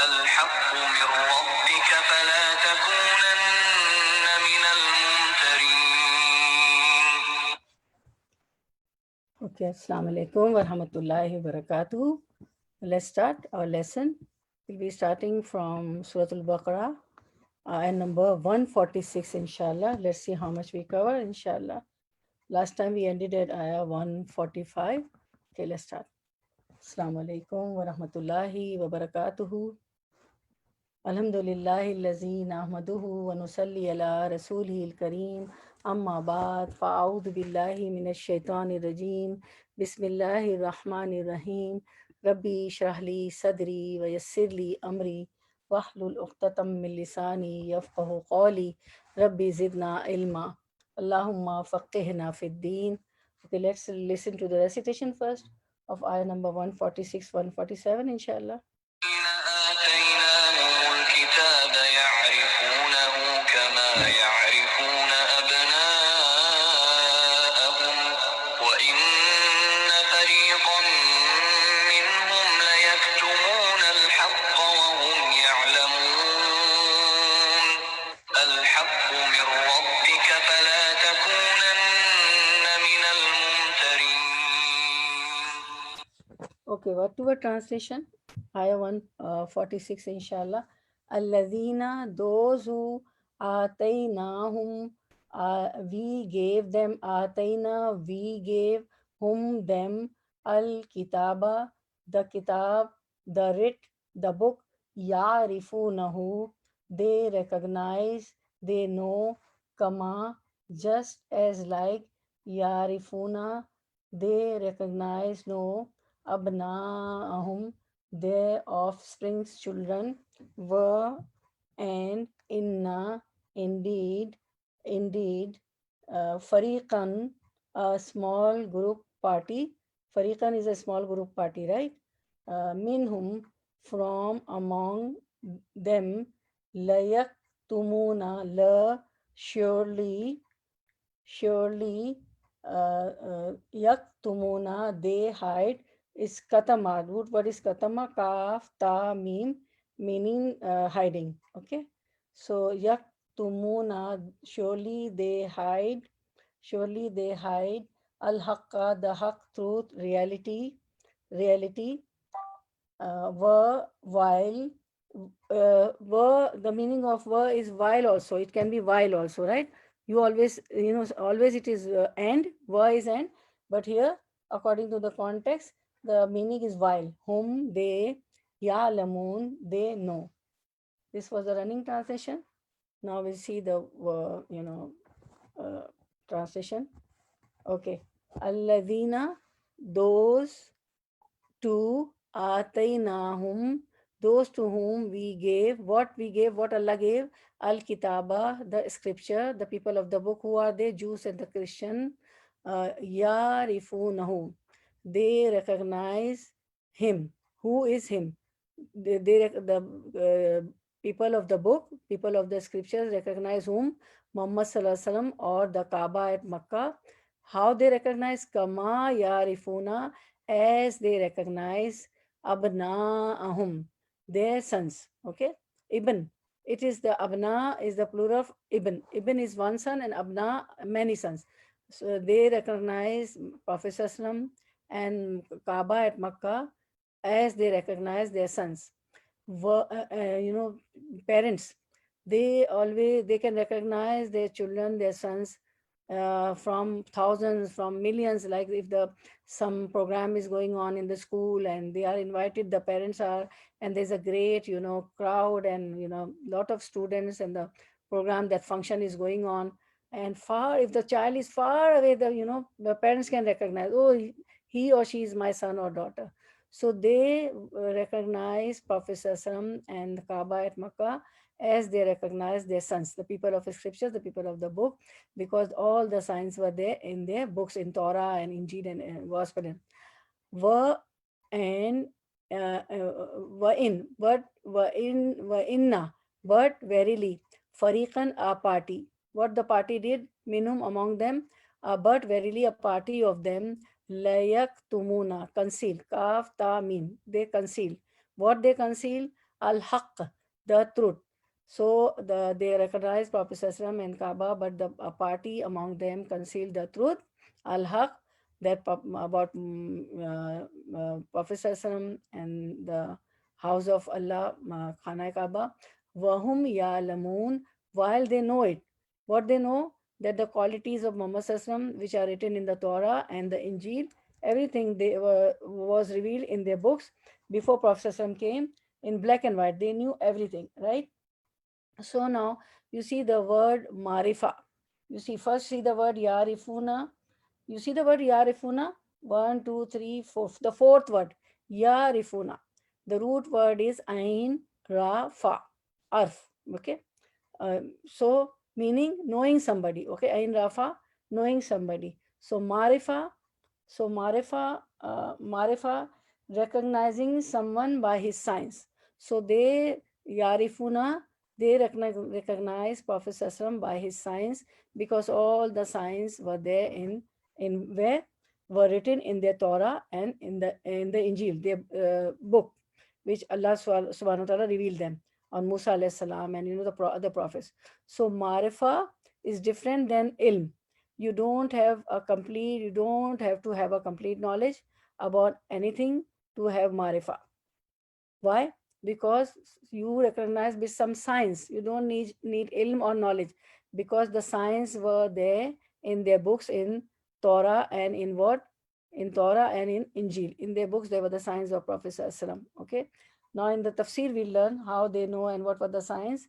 الحق من ربك فلا تكونن من الممترين. Okay, Assalamu alaikum wa rahmatullahi wa barakatuh. Let's start our lesson. We'll be starting from Surah Al-Baqarah, ayah number 146, inshallah. Let's see how much we cover, inshallah. Last time we ended at ayah 145. Okay, let's start. Assalamu alaikum wa rahmatullahi wa barakatuhu. Alhamdulillahi allazi nahmaduhu wa nusalli ala rasulihil kareem. Amma ba'd, fa'audhu billahi minash shaitanir rajeem. Bismillahir rahmanir rahim. Rabbi shrah li sadri wa yassir li amri wahlul uqtatam min lisani yafqahu qawli. Rabbi zidna ilma. Allahumma faqihna fid deen. Okay, let's listen to the recitation first of ayah number 146, 147, inshallah. آتيناهم الكتاب يعرفونه كما يعرفون أبناءهم وإن فريقا منهم ليكتمون الحق وهم يعلمون الحق من ربك فلا تكونن من الممترين. Okay, what to a translation? Ayah 146, inshallah. Alladhina, those who ataynahum, we gave them, atayna, we gave whom them, al kitaba, the kitab, the writ, the book, ya'rifunahu, they recognize, they know, kama, just as like, ya'rifuna, they recognize, know, abna'ahum, their offspring's children, were and inna, indeed, fariqan, a small group party. Fariqan is a small group party, right? Minhum, from among them, layaktumuna, la, surely, yaktumuna, they hide, is katama. Root word is katama, kaf, ta, mim, meaning hiding. Okay. So yaktumuna, surely they hide, al-haqqa, the haqq, truth, reality, while, the meaning of is while also. It can be while also, right? You always, always it is and, is and, but here, according to the context, the meaning is while, whom they, ya'lamun, they know. This was the running translation. Now we'll see the, translation. Okay. Alladhina, those to, ataynahum, those to whom we gave, what Allah gave, al-kitaba, the scripture, the people of the book. Who are they? Jews and the Christian. Yarifunahu, they recognize him. Who is him? The people of the book, people of the scriptures recognize whom? Muhammad Sallallahu Alaihi Wasallam or the Kaaba at Makkah. How they recognize? Kama yarifuna, as they recognize abna'ahum, their sons. Okay, ibn. It is the abna is the plural of ibn. Ibn is one son and abna many sons. So they recognize Prophet Sallam and Kaaba at Makkah as they recognize their sons. Parents, they can recognize their children, their sons, from thousands, from millions. Like if some program is going on in the school and they are invited, the parents are, and there's a great crowd and lot of students, and the program, that function is going on, and if the child is far away, the parents can recognize, oh, he or she is my son or daughter. So they recognize Prophet Sallam and the Kaaba at Makkah as they recognize their sons, the people of the scriptures, the people of the book, because all the signs were there in their books, in Torah and Injil and Gospel. But verily, fariqan, a party. What the party did? Minhum, among them, but verily a party of them, layaktumuna, conceal, kaf ta mim, they conceal. What they conceal? Al-haq, the truth. So they recognize Prophet ﷺ and Kaaba, but the a party among them concealed the truth, al-haq, that about Prophet ﷺ and the house of Allah, Khana Kaaba, wahum ya'lamun, while they know it. What they know? That the qualities of Muhammad ﷺ, which are written in the Torah and the Injil, everything they were was revealed in their books before Prophet ﷺ came in black and white. They knew everything, right? So now you see the word marifa. You see, first see the word yarifuna. You see the word yarifuna? One, two, three, four. The fourth word, yarifuna. The root word is ain, ra, fa, arf. Okay. So meaning knowing somebody. Okay. Ain, ra, fa, knowing somebody. So marifa, recognizing someone by his signs. So they yarifuna, they recognize Prophet ﷺ by his signs, because all the signs were there in where were written in their Torah and in the Injil, their book, which Allah subhanahu wa ta'ala revealed them on Musa alayhi salam and the other prophets. So marifa is different than ilm. You don't have to have a complete knowledge about anything to have marifa. Why? Because you recognize with some science. You don't need ilm or knowledge, because the signs were there in their books, in Torah and in what? In Torah and in Injil. In their books, there were the signs of Prophet Sallallahu Alaihi Wasallam. Okay. Now in the tafsir, we learn how they know and what were the signs.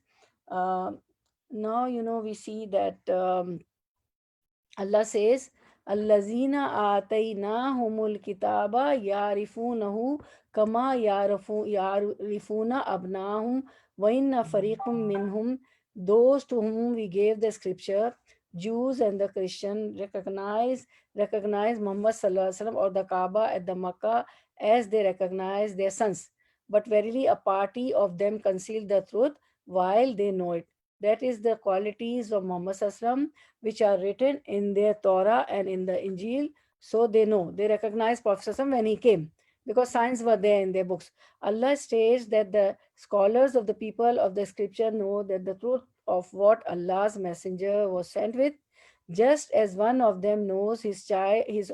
Uh, Now we see that Allah says, Allazina atainahumul kitaba yarifunahu kama yarifuna abnahum wa inna fariqum minhum, those to whom we gave the scripture, Jews and the Christian, recognize Muhammad Sallallahu Alaihi Wasallam or the Kaaba at the Makkah as they recognize their sons. But verily a party of them conceal the truth while they know it. That is the qualities of Muhammad Sallallahu Alaihi Wasallam which are written in their Torah and in the Injil. So they know, they recognize Prophet when he came, because signs were there in their books. Allah states that the scholars of the people of the scripture know that the truth of what Allah's messenger was sent with, just as one of them knows his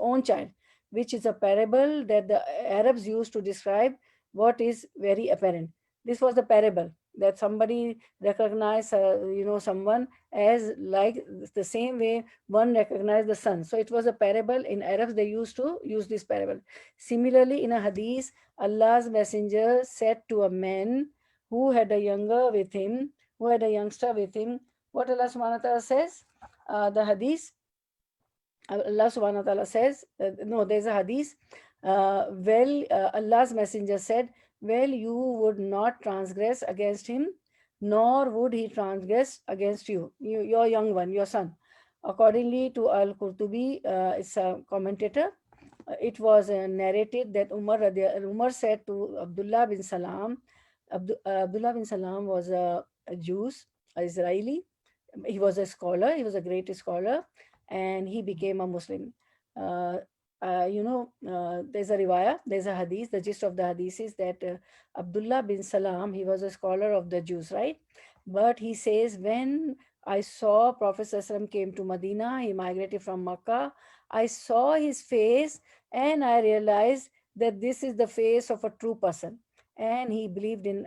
own child, which is a parable that the Arabs used to describe what is very apparent. This was the parable that somebody recognized, someone as like the same way one recognized the sun. So it was a parable. In Arabs, they used to use this parable. Similarly, in a hadith, Allah's messenger said to a man who had a youngster with him, what Allah subhanahu wa ta'ala says? The hadith, Allah subhanahu wa ta'ala says, no, there's a hadith. Allah's messenger said, well, you would not transgress against him, nor would he transgress against your young one, your son. Accordingly to Al-Qurtubi, it's a commentator, it was narrated that Umar said to Abdullah bin Salam, Abdullah bin Salam was a Jew, Israeli. He was a scholar, he was a great scholar, and he became a Muslim. There's a riwayah, there's a hadith. The gist of the hadith is that Abdullah bin Salam, he was a scholar of the Jews, right? But he says, when I saw Prophet ﷺ came to Medina, he migrated from Makkah, I saw his face and I realized that this is the face of a true person. And he believed in,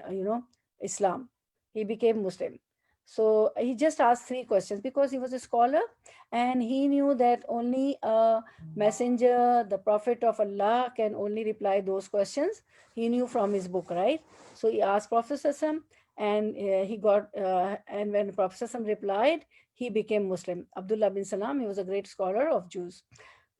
Islam. He became Muslim. So he just asked 3 questions because he was a scholar and he knew that only a messenger, the prophet of Allah, can only reply those questions. He knew from his book, right? So he asked Prophet ﷺ, and and when Prophet ﷺ replied, he became Muslim. Abdullah bin Salam, he was a great scholar of Jews.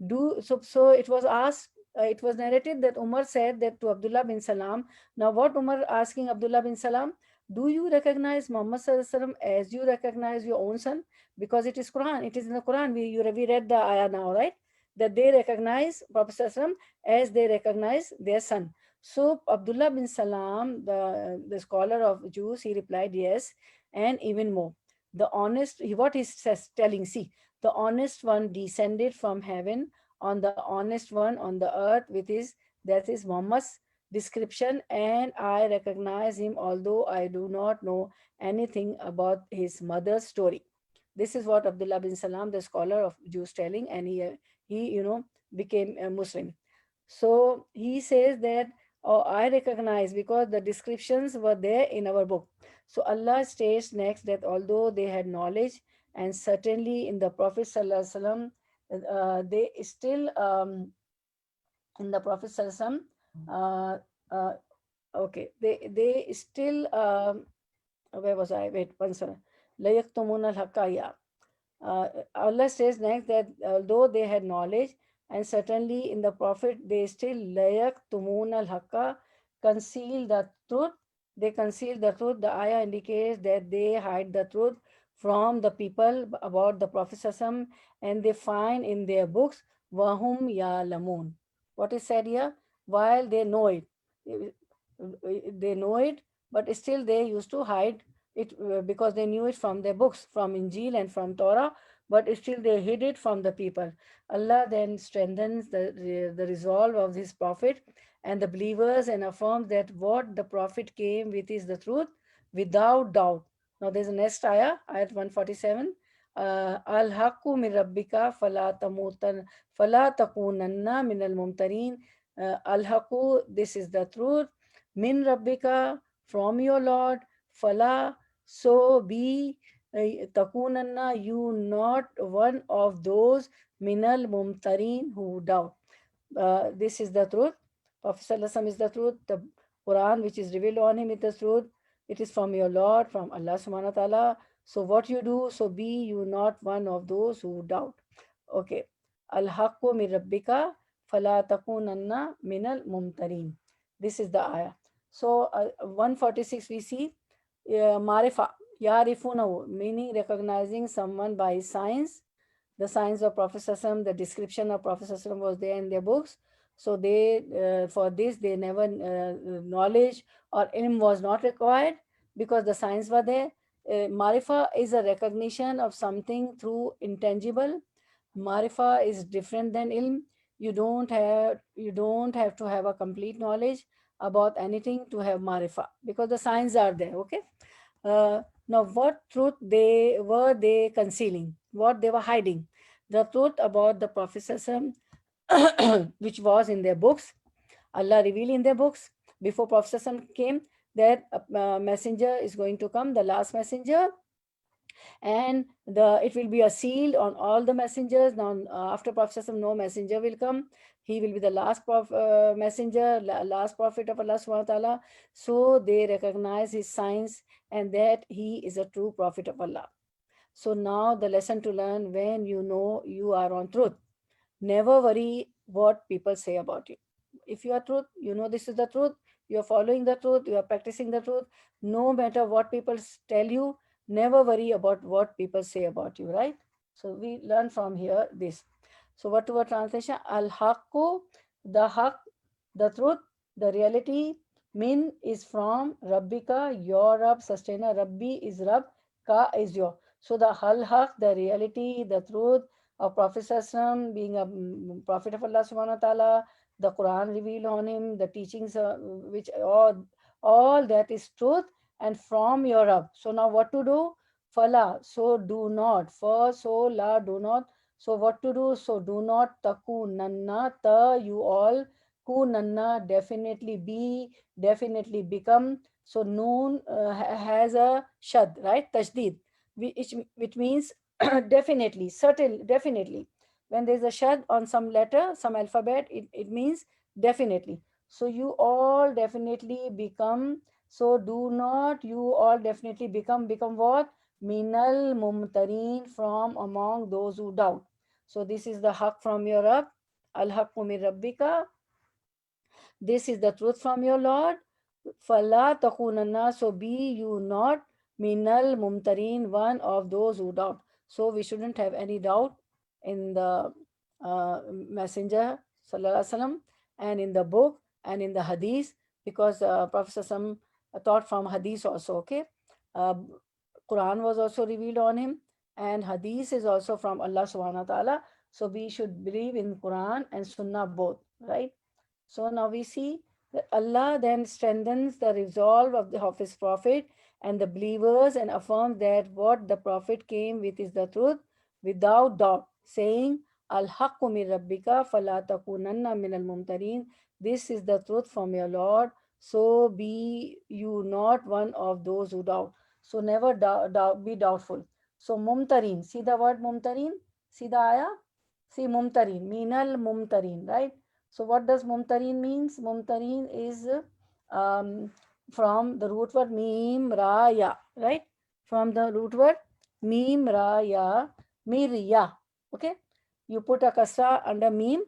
So it was asked, it was narrated that Umar said that to Abdullah bin Salam. Now what Umar asking Abdullah bin Salam? Do you recognize Muhammad Sallallahu Alaihi Wasallam as you recognize your own son? Because it is Quran, it is in the Quran. We read the ayah now, right? That they recognize Prophet Sallallahu Alaihi Wasallam as they recognize their son. So Abdullah bin Salam, the scholar of Jews, he replied yes, and even more. The honest, what he says, telling, see, the honest one descended from heaven on the honest one on the earth with his, that is Muhammad's description, and I recognize him although I do not know anything about his mother's story. This is what Abdullah bin Salam, the scholar of Jews, telling, and he became a Muslim. So he says that, oh, I recognize because the descriptions were there in our book. So Allah states next that although they had knowledge, and certainly in the Prophet Sallallahu Alaihi Wasallam, they still in the Prophet Sallallahu Alaihi Wasallam, uh, okay, they still where was I? Wait, one second. La yaktumuna al-haqqa. Allah says next that although they had knowledge, and certainly in the Prophet, they still layak tumun al haqqa, conceal the truth. They conceal the truth. The ayah indicates that they hide the truth from the people about the Prophet Sassam, and they find in their books wahum ya lamun. What is said here? While they know it, they know it, but still they used to hide it because they knew it from their books, from Injil and from Torah, but still they hid it from the people. Allah then strengthens the resolve of his prophet and the believers, and affirms that what the prophet came with is the truth without doubt. Now there's a next ayah, ayat 147. Al haqqu min rabbika fala takunanna min al mumtarin. Al haqqu, this is the truth, min rabbika, from your Lord, fala, so be, takunanna, you not one of those minal mumtarin who doubt. This is the truth. Prophet Sallallahu Alaihi Wasallam is the truth. The Quran which is revealed on him is the truth. It is from your Lord, from Allah subhanahu wa ta'ala. So what you do, so be you not one of those who doubt. Okay. Al haqqu min rabbika fala takunanna minal mumtarin. This is the ayah. So 146 we see marifa, yarifunahu, meaning recognizing someone by his signs. The signs of Prophet Sallam, the description of Prophet Sallam was there in their books. So they, for this, they never, knowledge or ilm was not required because the signs were there. Marifa is a recognition of something through intangible. Marifa is different than ilm. You don't have to have a complete knowledge about anything to have marifa because the signs are there. Okay. Now, what truth they concealing? What they were hiding? The truth about the Prophet Sallallahu Alaihi Wasallam, which was in their books. Allah revealed in their books before Prophet Sallallahu Alaihi Wasallam came that a messenger is going to come, the last messenger, and it will be a seal on all the messengers. Now, after Prophet Sallallahu Alaihi Wasallam, no messenger will come. He will be the last messenger, last prophet of Allah subhanahu wa ta'ala. So they recognize his signs and that he is a true prophet of Allah. So now the lesson to learn: when you know you are on truth, never worry what people say about you. If you are truth, you know this is the truth, you are following the truth, you are practicing the truth. No matter what people tell you, never worry about what people say about you, right? So we learn from here this. So what to our translation? Al haqqu, the haqq, the truth, the reality. Min is from Rabbika, your Rabb, sustainer. Rabbi is Rabb, Ka is your. So the hal haq, the reality, the truth of Prophet Sallallahu being a prophet of Allah subhanahu wa ta'ala, the Quran revealed on him, the teachings which all that is truth and from your Rabb. So now what to do? Fala, so do not. For, so la, do not. So what to do? So do not taku nanna, ta, you all, ku nanna, definitely be, definitely become. So noon has a shad, right? Tashdid, which means definitely, certain, definitely. When there's a shad on some letter, some alphabet, it means definitely. So you all definitely become. So do not you all definitely become what? Minal mumtareen, from among those who doubt. So this is the haq from your Rabb. Al haqqu min rabbika. This is the truth from your Lord. Fala takunanna, so be you not minal mumtareen, one of those who doubt. So we shouldn't have any doubt in the messenger sallallahu alaihi wasallam, and in the book and in the hadith, because Prophet sallallahu taught from hadith also. Okay. uh, Quran was also revealed on him, and hadith is also from Allah subhanahu wa ta'ala. So we should believe in Quran and Sunnah both, right? So now we see that Allah then strengthens the resolve of His Prophet and the believers and affirms that what the Prophet came with is the truth without doubt, saying, Al-haqqu min rabbika fala takunanna min al-mumtareen. This is the truth from your Lord, so be you not one of those who doubt. So never be doubtful. So mumtareen, see the word mumtareen? See the ayah? See mumtareen, minal mumtareen, right? So what does mumtareen means? Mumtareen is from the root word mim ra ya, right? From the root word mim ra ya, mirya. Okay, you put a kasra under mim,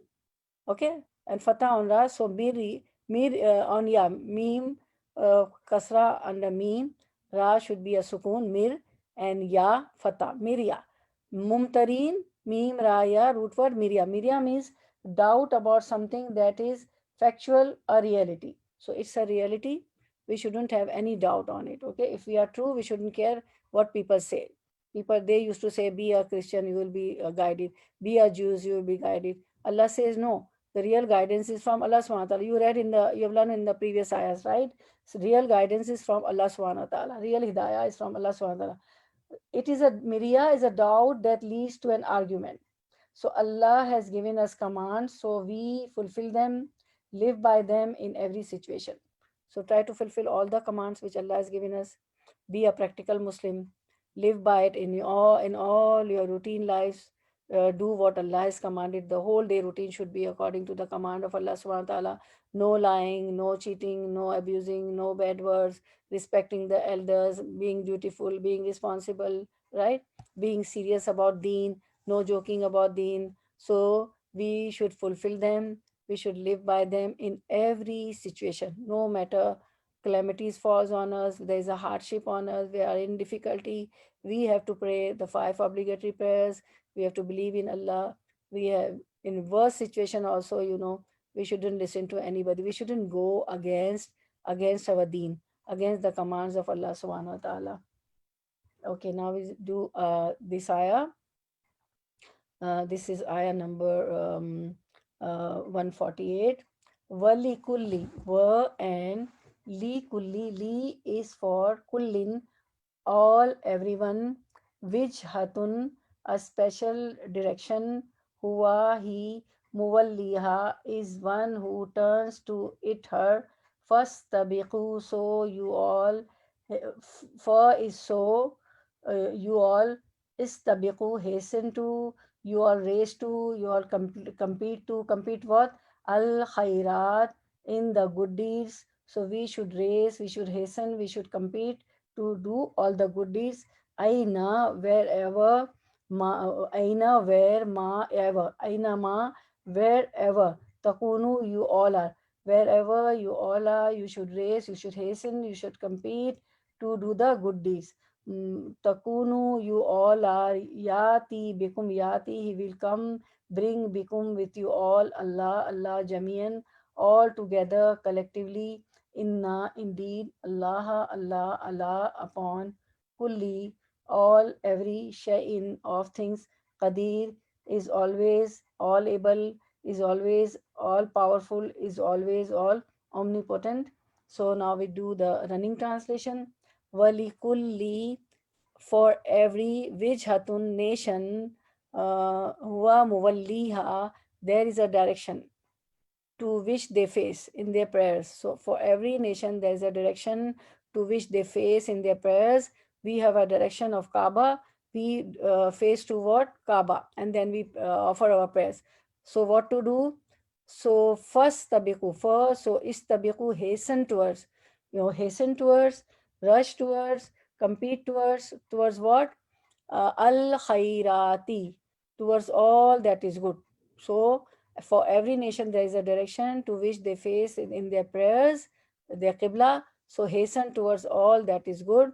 okay, and fatah on ra. So on ya, mim kasra under mim, ra should be a sukun mir, and ya fatah mirya. Mumtareen, mim raya, root word mirya. Mirya means doubt about something that is factual or reality. So it's a reality. We shouldn't have any doubt on it. Okay. If we are true, we shouldn't care what people say. People, they used to say, be a Christian, you will be guided. Be a Jew, you will be guided. Allah says no. The real guidance is from Allah subhanahu wa ta'ala. You have learned in the previous ayahs, right? So real guidance is from Allah subhanahu wa ta'ala. Real hidayah is from Allah subhanahu wa ta'ala. It is a Miriya is a doubt that leads to an argument. So Allah has given us commands, so we fulfill them, live by them in every situation. So try to fulfill all the commands which Allah has given us. Be a practical Muslim. Live by it in all your routine lives. Do what Allah has commanded. The whole day routine should be according to the command of Allah subhanahu wa ta'ala. No lying, no cheating, no abusing, no bad words, respecting the elders, being dutiful, being responsible, right? Being serious about deen, no joking about deen. So we should fulfill them. We should live by them in every situation, no matter calamities falls on us, there is a hardship on us, we are in difficulty. We have to pray the five obligatory prayers. We have to believe in Allah. We have in worst situation also, we shouldn't listen to anybody. We shouldn't go against our deen, against the commands of Allah subhanahu wa ta'ala. Okay, now we do this ayah. This is ayah number 148. Wali kulli, wa and li kulli. Li is for kullin, all, everyone. Wijhatun, a special direction. Huwa, he. Muwalliha is one who turns to it, her. Fastabiqu, so you all. For is so, you all. Istabiqu, hasten to. You all race to. You all compete to. Compete what? Al khairat, in the good deeds. So we should race, we should hasten, we should compete to do all the good deeds. Aina, wherever. Aina, where. Ma, ever. Aina ma, wherever. Takunu, you all are. Wherever you all are, you should race, you should hasten, you should compete to do the good deeds. Takunu, you all are. Yati, bikum, yati, he will come, bring bikum, with you all. Allah, Allah, jamian, all together, collectively. Inna, indeed. Allah, Allah, Allah, upon. Kulli, all, every. Shay'in, of things. Qadir, is always all able, is always all powerful, is always all omnipotent. So now we do the running translation. Wali kulli, for every. Wijhatun, nation. Huwa muwalliha, there is a direction to which they face in their prayers. So for every nation, there is a direction to which they face in their prayers. We have a direction of Kaaba. We face toward Kaaba, and then we offer our prayers. So what to do? So first tabiqu, first, so istabiqu, hasten towards, hasten towards, rush towards, compete towards what? Al khairati, towards all that is good. So for every nation, there is a direction to which they face in their prayers, their qibla. So hasten towards all that is good.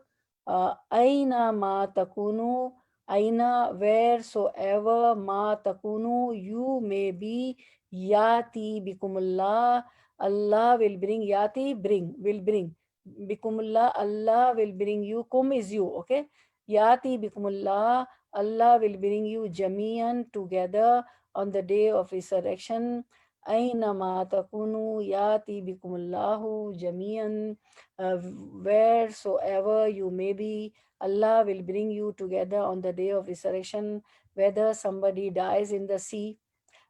Aina ma takunu, aina, wheresoever, ma takunu, you may be. Yati bikumullah, Allah will bring. Yati, bring, will bring. Bikumullah, Allah will bring you. Kum is you, okay? Yati bikumullah, Allah will bring you jamian together on the day of resurrection. Aynama takunu yati bikumullahu jamian. Wheresoever you may be, Allah will bring you together on the day of resurrection. Whether somebody dies in the sea,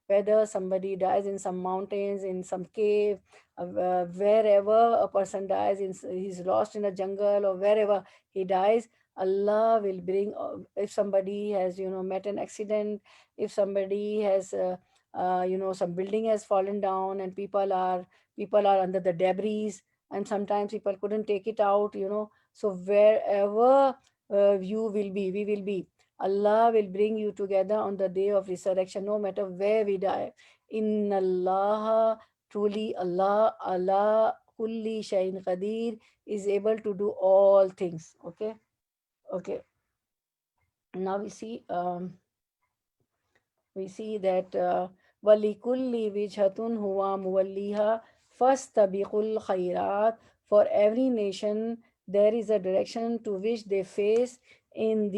whether somebody dies in some mountains, in some cave, wherever a person dies, he's lost in a jungle or wherever he dies, Allah will bring, if somebody has, met an accident, if somebody has, some building has fallen down and people are under the debris, and sometimes people couldn't take it out, so wherever you will be, we will be, Allah will bring you together on the day of resurrection, no matter where we die. Inna Allah, truly Allah kulli shayin qadir, is able to do all things. Okay, okay. Now we see that walikulli wijhatun huwa muwalliha fastabiqul khairat. For every nation there is a direction to which they face in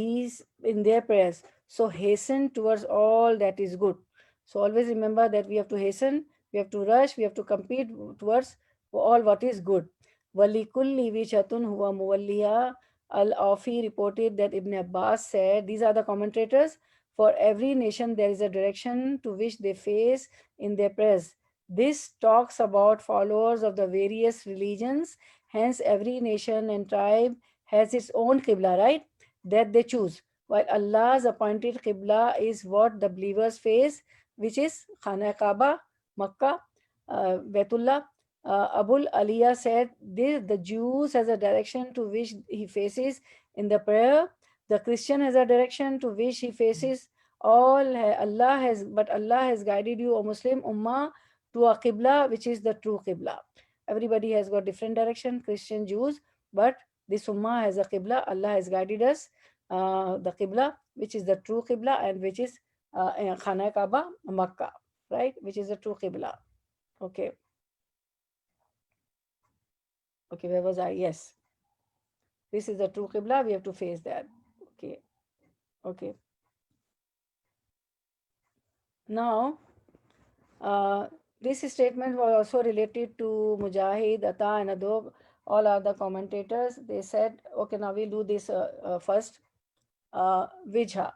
their prayers, so hasten towards all that is good. So always remember that we have to hasten, we have to rush, we have to compete towards all what is good. Walikulli wijhatun huwa muwalliha. Al-Afi reported that Ibn Abbas said, these are the commentators, for every nation there is a direction to which they face in their prayers. This talks about followers of the various religions. Hence, every nation and tribe has its own qibla, right? That they choose. While Allah's appointed qibla is what the believers face, which is Khana Kaaba, Makkah, Baitullah. Abul Aliyah said, the Jews has a direction to which he faces in the prayer. The Christian has a direction to which he faces. Allah has guided you, O Muslim Ummah, to a Qibla which is the true Qibla. Everybody has got different direction, Christian, Jews, but this Ummah has a Qibla. Allah has guided us, the Qibla which is the true Qibla, and which is Khana Kaaba, Makkah, right? Which is the true Qibla. Okay, okay, where was I? Yes, this is the true Qibla. We have to face that. Okay, okay. Now, Uh, this statement was also related to Mujahid, Atta, and Adog. All are the commentators. They said, okay, now we'll do this first. Vijha.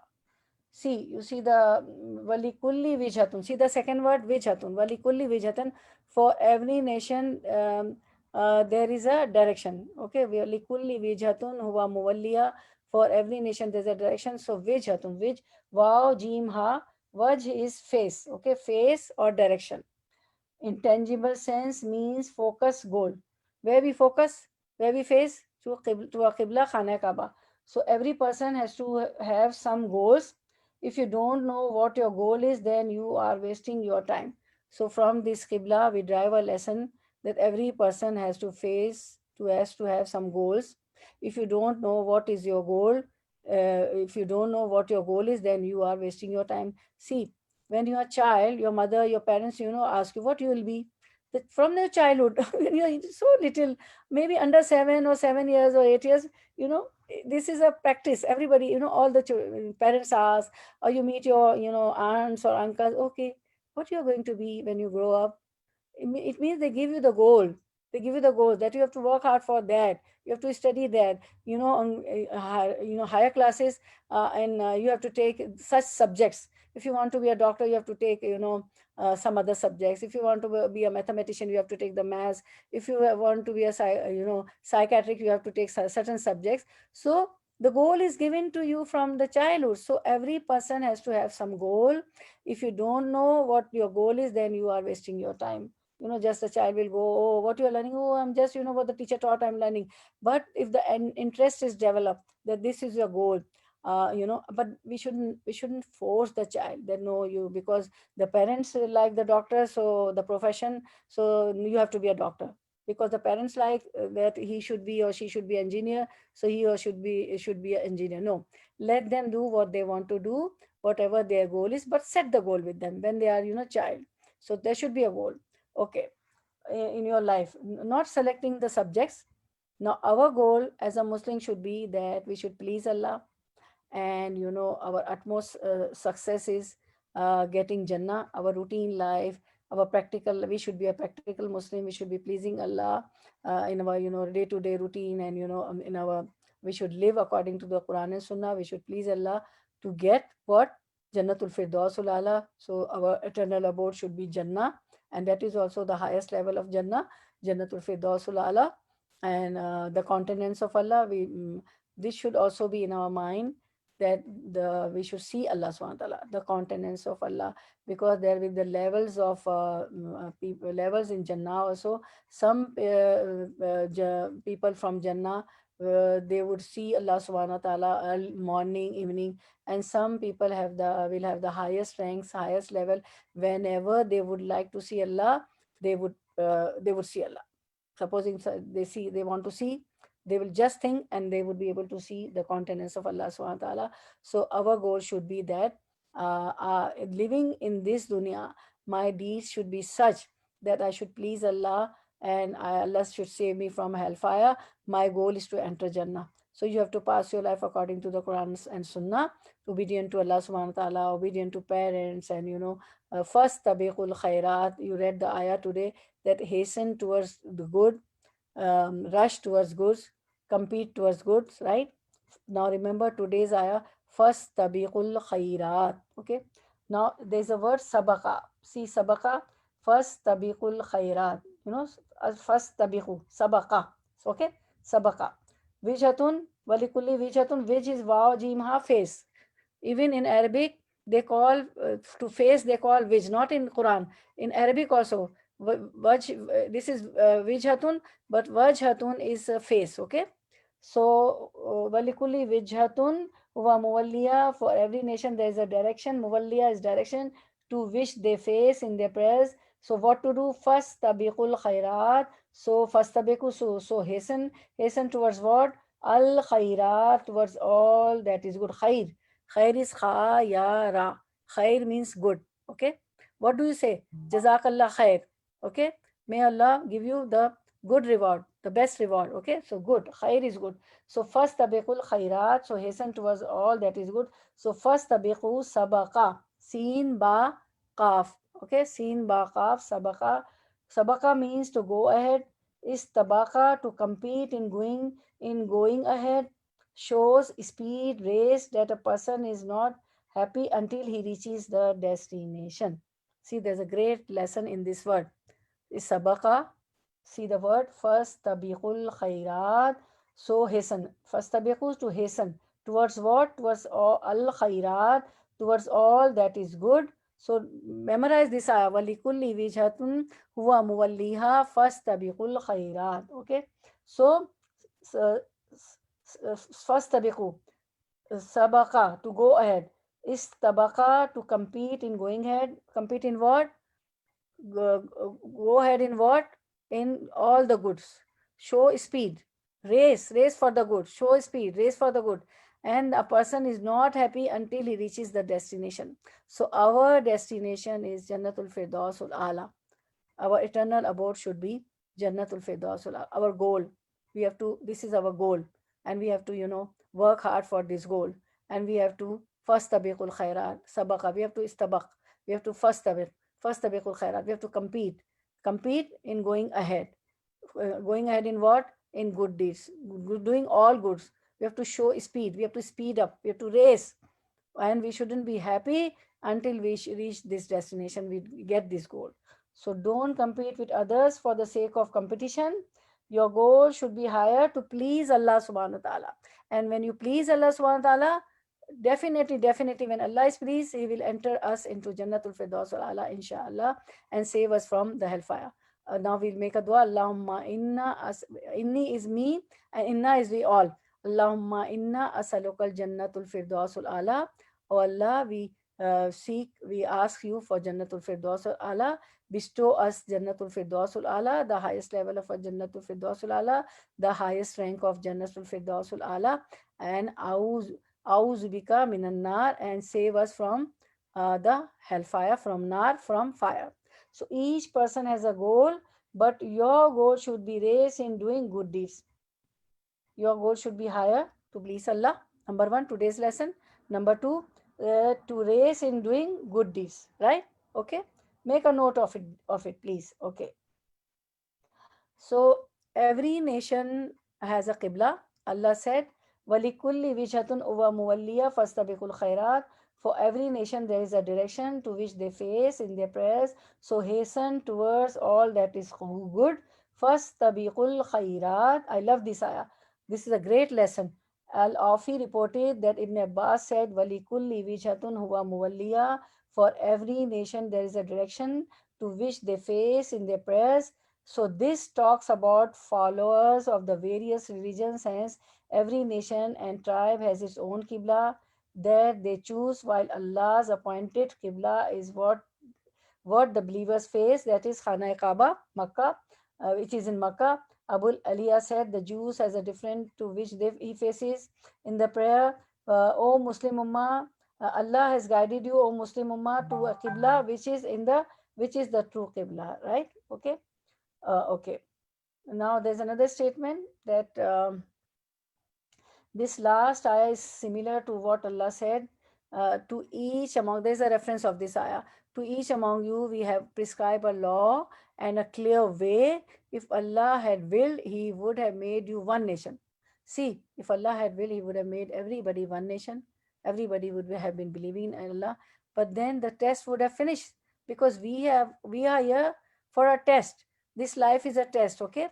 See, you see the Valikulli Vijhatun. See the second word, Vijhatun. Valikulli Vijhatun. For every nation, there is a direction. Okay, Valikulli Vijhatun huwa muwalliya. For every nation, there's a direction. So, Vijhatun. Vij, Wow, Jim, Ha. Vaj is face. Okay, face or direction. Intangible sense means focus, goal. Where we focus, where we face, to a Qibla, Khana Kaaba. So every person has to have some goals. If you don't know what your goal is, then you are wasting your time. So from this Qibla, we drive a lesson that every person has to have some goals. If you don't know what is your goal, if you don't know what your goal is, then you are wasting your time. See, when you are a child, your mother, your parents, ask you what you will be. From your childhood, when you are so little, maybe under 7 or 7 years or 8 years, this is a practice. Everybody, all the parents ask, or you meet your, aunts or uncles, okay, what you are going to be when you grow up? It means they give you the goal. They give you the goal that you have to work hard for that. You have to study that. On higher classes, and you have to take such subjects. If you want to be a doctor, you have to take some other subjects. If you want to be a mathematician, you have to take the maths. If you want to be a psychiatric, you have to take certain subjects. So the goal is given to you from the childhood. So every person has to have some goal. If you don't know what your goal is, then you are wasting your time. Just a child will go, oh, what you are learning? Oh, I'm just, what the teacher taught, I'm learning. But if the interest is developed, that this is your goal, but we shouldn't force the child that no, you, because the parents like the doctor, so the profession, so you have to be a doctor. Because the parents like that he should be or she should be engineer, so he or should be an engineer. No, let them do what they want to do, whatever their goal is, but set the goal with them when they are, child. So there should be a goal. Okay, in your life, not selecting the subjects. Now our goal as a Muslim should be that we should please Allah, and our utmost success is getting Jannah. Our routine life, our practical, we should be a practical Muslim. We should be pleasing Allah in our day-to-day routine, and in our, we should live according to the Quran and Sunnah. We should please Allah to get what? Jannatul Firdausul Ala. So our eternal abode should be Jannah, and that is also the highest level of Jannah, Jannatul Firdausul Ala. And the countenance of Allah, this should also be in our mind, that we should see Allah subhanahu wa ta'ala, the countenance of Allah, because there will be the levels of people, levels in Jannah also. Some people from Jannah, they would see Allah subhanahu wa ta'ala morning, evening, and some people will have the highest ranks, highest level. Whenever they would like to see Allah, they would see Allah. Supposing they want to see, they will just think and they would be able to see the countenance of Allah subhanahu wa ta'ala. So our goal should be that living in this dunya, my deeds should be such that I should please Allah, and Allah should save me from hellfire. My goal is to enter Jannah. So you have to pass your life according to the Quran and Sunnah, obedient to Allah subhanahu wa ta'ala, obedient to parents, and first tabiqul khairat. You read the ayah today, that hasten towards the good, rush towards goods, compete towards goods, right? Now remember today's ayah, first tabiqul khairat. Okay. Now there's a word sabaka. See sabaka, first tabiqul khairat. First tabiqu, sabaka. Okay, sabaka. Wijhatun, walikulli wijhatun, which is waw jim ha, face. Even in Arabic, they call to face, they call wij, not in Quran. In Arabic also, this is wijhatun, but wajhatun is face, okay? So, walikuli wijhatun wa muwalliya, for every nation there is a direction. Muwalliya is direction to which they face in their prayers. So, what to do? First, tabiqul khairat. So, first tabiqu, so hasten towards what? Al khairat, towards all that is good. Khair is kha ya ra. Khair means good. Okay. What do you say? Jazakallah khair. Okay. May Allah give you the good reward, the best reward. Okay. So good. Khair is good. So first tabiqul khairat. So hasten towards all that is good. So first tabiqu sabaqa. Seen ba qaf. Okay. Seen ba qaf. Sabaqa. Sabaqa means to go ahead. Is tabaqa to compete in going ahead, shows speed, race, that a person is not happy until he reaches the destination. See, there's a great lesson in this word. Is sabaka. See the word first tabiqul khairat. So hasten. First tabiqu, to hasten. Towards what? Towards all al khairat. Towards all that is good. So memorize this ayah. Walikulli wijhatun huwa muwalliha first tabiqul khairat. Okay. So first tabiqu, sabaka, to go ahead. Is tabaka, to compete in going ahead. Compete in what? Go ahead in what? In all the goods. Show speed. Race for the good. Show speed, race for the good. And a person is not happy until he reaches the destination. So our destination is Jannatul Firdausul Ala. Our eternal abode should be Jannatul Firdausul Ala. Our goal. This is our goal. And we have to, work hard for this goal. And we have to first tabiqul khairat, sabaqa. We have to istabaq. We have to first tabiqul khairat. We have to compete in going ahead. Going ahead in what? In good deeds. Doing all goods. We have to show speed. We have to speed up. We have to race. And we shouldn't be happy until we reach this destination, we get this goal. So don't compete with others for the sake of competition. Your goal should be higher to please Allah subhanahu wa ta'ala. And when you please Allah subhanahu wa ta'ala, definitely when Allah is pleased, He will enter us into Jannatul Firdaus al-Ala, inshallah, and save us from the hellfire. Now we'll make a dua. Allahumma inni is me, and inna is we all. Allahumma inna asalukal Jannatul Firdaus al-Ala. Oh Allah, we ask you for Jannatul Firdaus al-Ala. Bestow us Jannatul Firdaus al-Ala, the highest level of Jannatul Firdaus al-Ala, the highest rank of Jannatul Firdaus al-Ala, and A'udhu bika minan nar, and save us from the hellfire, from nar, from fire. So each person has a goal, but your goal should be raised in doing good deeds. Your goal should be higher to please Allah. Number one, today's lesson. Number two, to race in doing good deeds, right? Okay, make a note of it, please. Okay, so every nation has a qibla. Allah said, "Walikulli wijhatun uwa muwalliya fastabikul khairat." For every nation there is a direction to which they face in their prayers. So hasten towards all that is good. Fastabikul khairat. I love this ayah. This is a great lesson. Al-Afi reported that Ibn Abbas said, "Walikulli wijhatun huwa muwalliya." For every nation there is a direction to which they face in their prayers. So this talks about followers of the various religions, hence every nation and tribe has its own qibla that they choose, while Allah's appointed qibla is what the believers face, that is Khana Kaaba, Makkah, which is in Makkah. Abul Aliyah said the Jews has a different to which he faces in the prayer. O Muslim Ummah, Allah has guided you, O Muslim Ummah, to a qibla which is the true qibla, right? Okay. Okay. Now there's another statement that this last ayah is similar to what Allah said. To each among, there's a reference of this ayah. To each among you, we have prescribed a law and a clear way. If Allah had willed, He would have made you one nation. See, if Allah had willed, He would have made everybody one nation. Everybody would have been believing in Allah. But then the test would have finished, because we are here for a test. This life is a test, okay?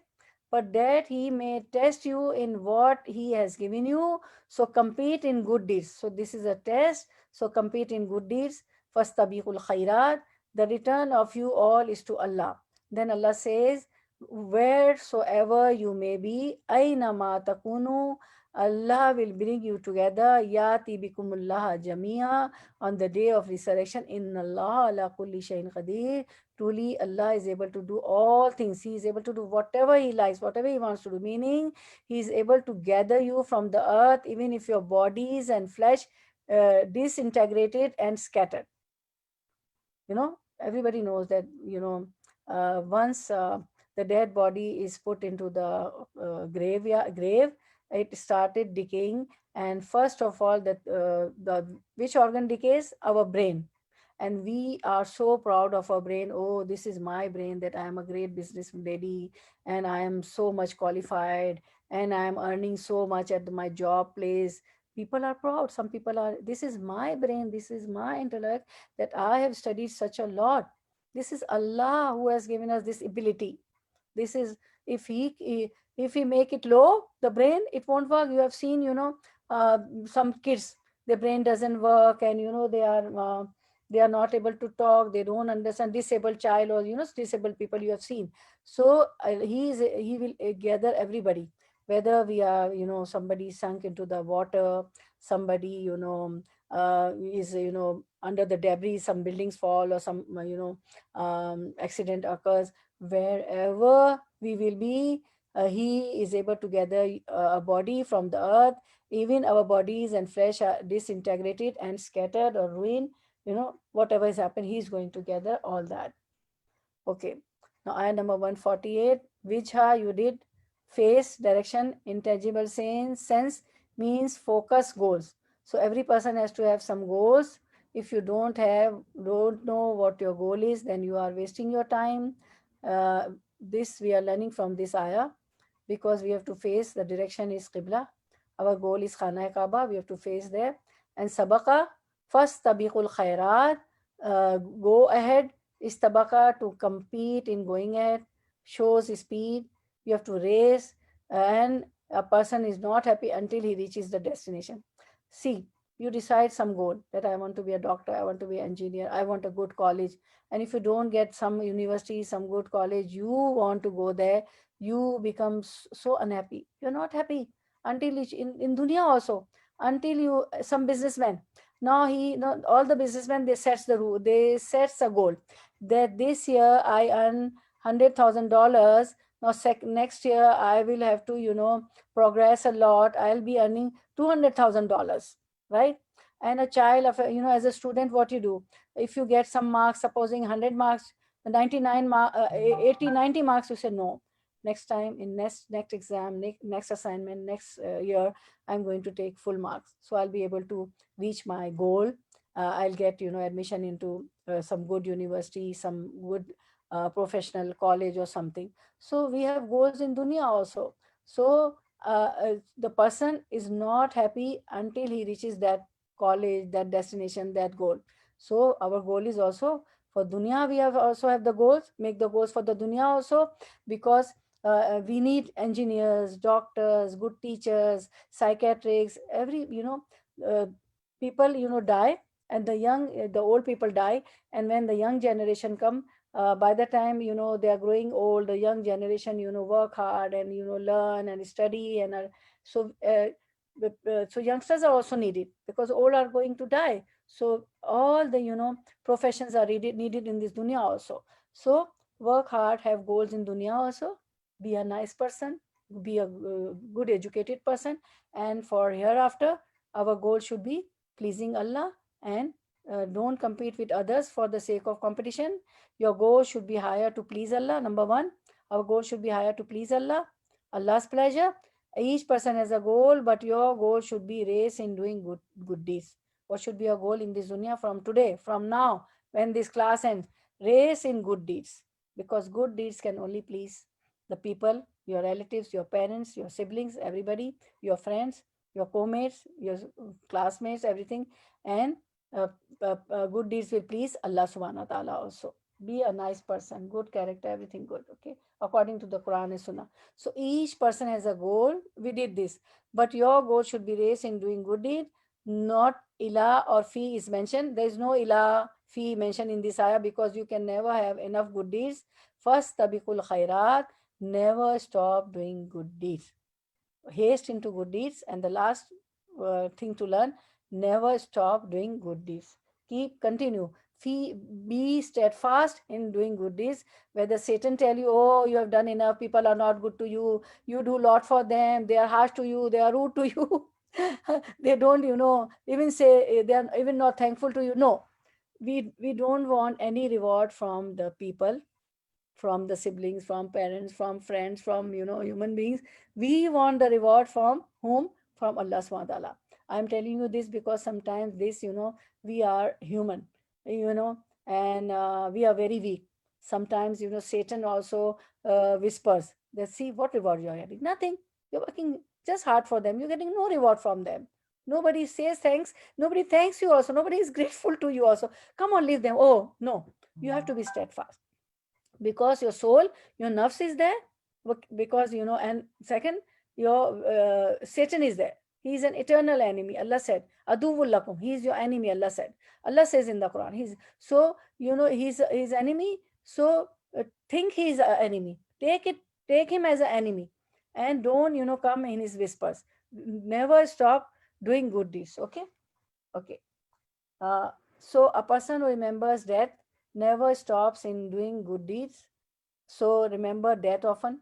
But that He may test you in what He has given you. So compete in good deeds. So this is a test. So compete in good deeds. Fastabiqul khairat. The return of you all is to Allah. Then Allah says, wheresoever you may be, aina ma takunu, Allah will bring you together. Yati bikumullah jamia, on the day of resurrection. Inna Allah ala kulli shayin qadir. Truly, Allah is able to do all things. He is able to do whatever He likes, whatever He wants to do. Meaning, He is able to gather you from the earth, even if your bodies and flesh disintegrated and scattered. Everybody knows that, once the dead body is put into the grave, it started decaying. And first of all, the which organ decays? Our brain. And we are so proud of our brain. Oh, this is my brain, that I am a great business lady and I am so much qualified and I am earning so much at my job place. People are proud. Some people are, this is my brain, this is my intellect, that I have studied such a lot. This is Allah who has given us this ability. This is, if he make it low, the brain, it won't work. You have seen, some kids, their brain doesn't work, and they are not able to talk, they don't understand. Disabled child, or disabled people you have seen. So he will gather everybody, whether we are, somebody sunk into the water, somebody, is, under the debris, some buildings fall, or some, accident occurs. Wherever we will be, he is able to gather a body from the earth. Even our bodies and flesh are disintegrated and scattered or ruined. Whatever has happened, he is going to gather all that. Okay. Now, ayah number 148. Vijha, you did. Face, direction, intangible sense means focus, goals. So every person has to have some goals. If you don't know what your goal is, then you are wasting your time. This we are learning from this ayah, because we have to face, the direction is Qibla. Our goal is Khana Kaaba. We have to face there. And Sabaqa, first tabiqul khairat, go ahead. Istabaka, to compete in going ahead, shows speed. You have to race, and a person is not happy until he reaches the destination. See, you decide some goal, that I want to be a doctor, I want to be an engineer, I want a good college. And if you don't get some university, some good college, you want to go there, you become so unhappy. You're not happy until in dunya also, until you, some businessman, now all the businessmen, they sets the rule, they sets a goal, that this year I earn $100,000. Now next year I will have to, progress a lot, I'll be earning $200,000, right? And a child of as a student, what you do, if you get some marks, supposing 100 marks, 99 80 90 marks, you say no, next time, in next exam, next assignment, next year, I'm going to take full marks, so I'll be able to reach my goal. I'll get, admission into some good university, some good professional college or something. So we have goals in dunya also. So the person is not happy until he reaches that college, that destination, that goal. So our goal is also for dunya. We have also have the goals, make the goals for the dunya also, because we need engineers, doctors, good teachers, psychiatrists, every, uh, people, die, and the old people die. And when the young generation come, by the time, they are growing old, the young generation, work hard and, learn and study, and so so youngsters are also needed, because all are going to die. So all the, professions are needed in this dunya also. So work hard, have goals in dunya also, be a nice person, be a good educated person, and for hereafter, our goal should be pleasing Allah, and don't compete with others for the sake of competition. Your goal should be higher to please Allah. Number one, our goal should be higher to please Allah, Allah's pleasure. Each person has a goal, but your goal should be race in doing good deeds. What should be your goal in this dunya from today, from now, when this class ends? Race in good deeds, because good deeds can only please the people, your relatives, your parents, your siblings, everybody, your friends, your co-mates, your classmates, everything. And uh, good deeds will please Allah subhanahu wa ta'ala also. Be a nice person, good character, everything good, okay, according to the Quran and Sunnah. So each person has a goal. We did this, but your goal should be raised in doing good deed. Not ilah or fee is mentioned. There is no ilah fee mentioned in this ayah, because you can never have enough good deeds. First, tabikul khairat, never stop doing good deeds. Haste into good deeds. And the last thing to learn, never stop doing good deeds. Continue. Be steadfast in doing good deeds. Whether Satan tell you, oh, you have done enough, people are not good to you, you do a lot for them, they are harsh to you, they are rude to you, they don't, even say, they are even not thankful to you. No, we don't want any reward from the people, from the siblings, from parents, from friends, from, human beings. We want the reward from whom? From Allah subhanahu wa ta'ala. I'm telling you this because sometimes this, we are human, you know, and we are very weak. Sometimes, Satan also whispers that, see what reward you're getting. Nothing. You're working just hard for them. You're getting no reward from them. Nobody says thanks. Nobody thanks you also. Nobody is grateful to you also. Come on, leave them. Oh, no. You have to be steadfast, because your soul, your nafs is there, because, and second, your Satan is there. He is an eternal enemy. Allah said, aduvul lakum, he is your enemy. Allah says in the Quran, he's, so, he's enemy. So think he is an enemy, take him as an enemy, and don't, come in his whispers. Never stop doing good deeds, okay. Okay. uh, so a person who remembers death never stops in doing good deeds. So remember that often.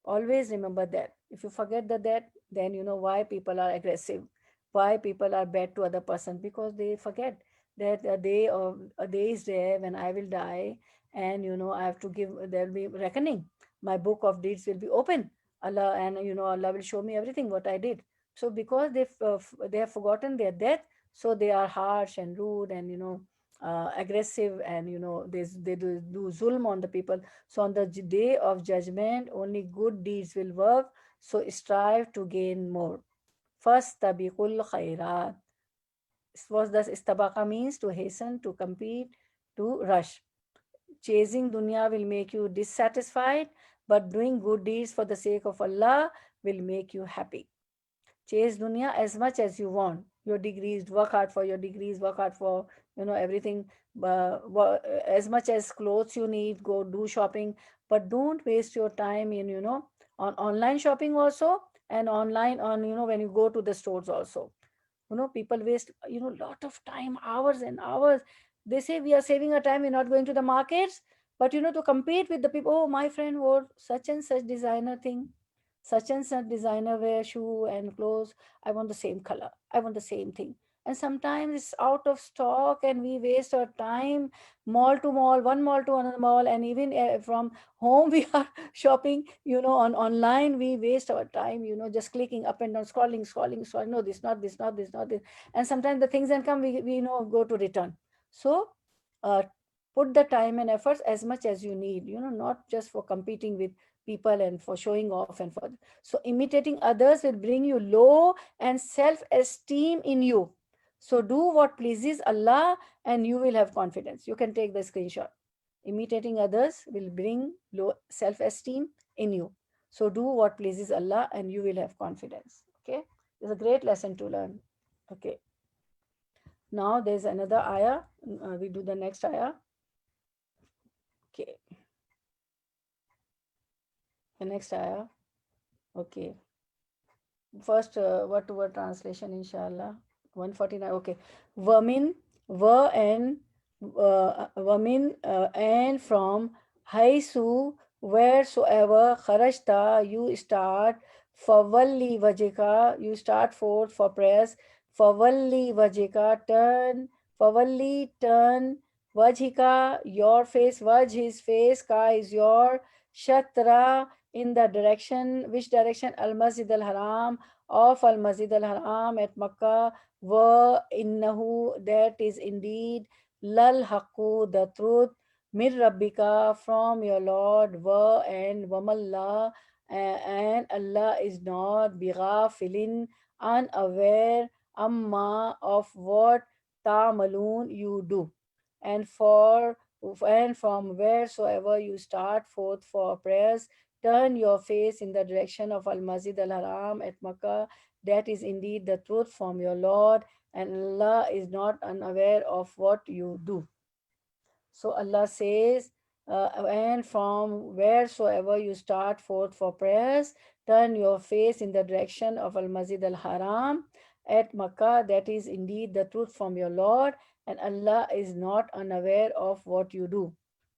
Always remember that. If you forget the that, then you know why people are aggressive, why people are bad to other person, because they forget that a day is there when I will die, and I have to give. There will be reckoning. My book of deeds will be open. Allah, and Allah will show me everything what I did. So because they have forgotten their death, so they are harsh and rude, and aggressive, and they do zulm on the people. So on the day of judgment, only good deeds will work. So strive to gain more. First, tabiqul khairat. Was the istabaqa means to hasten, to compete, to rush. Chasing dunya will make you dissatisfied, but doing good deeds for the sake of Allah will make you happy. Chase dunya as much as you want. Your degrees, work hard for your degrees, work hard for everything. As much as clothes you need, go do shopping, but don't waste your time in on online shopping also, and online on when you go to the stores also. People waste lot of time, hours and hours. They say we are saving our time, we're not going to the markets, but to compete with the people. Oh, my friend wore such and such designer thing, such and such designer wear shoe and clothes. I want the same color, I want the same thing. and sometimes it's out of stock and we waste our time mall to mall, one mall to another mall, and even from home we are shopping, on online. We waste our time, just clicking up and down, scrolling. No, this, not this, not this, not this. And sometimes the things that come, we go to return. So uh, put the time and efforts as much as you need, not just for competing with people and for showing off and for. So imitating others will bring you low and self-esteem in you. So do what pleases Allah and you will have confidence. You can take the screenshot. Imitating others will bring low self-esteem in you. So do what pleases Allah and you will have confidence. Okay. It's a great lesson to learn. Okay. Now there's another ayah. We do the next ayah. Okay. The next ayah. Okay. First, word to word translation, inshallah. 149. Okay. Vermin, ver and from haisu, wheresoever, kharajta, you start, fawalli vajika, you start forth for prayers, fawalli vajika, turn, fawalli, turn, vajika, your face, vaj, his face, ka is your, shatra, in the direction, which direction? Al Masjid al Haram, of Al Masjid al Haram at Makkah, wa innahu, that is indeed, lal haqqu, the truth, mir rabbika, from your Lord, wa and wamallah, and Allah is not bighafilin, unaware, amma, of what ta'malun, you do. And from wheresoever you start forth for prayers, turn your face in the direction of Al Masjid Al Haram at Makkah. That is indeed the truth from your Lord, and Allah is not unaware of what you do. So Allah says, and from wheresoever you start forth for prayers, turn your face in the direction of Al Masjid Al Haram at Makkah. That is indeed the truth from your Lord, and Allah is not unaware of what you do.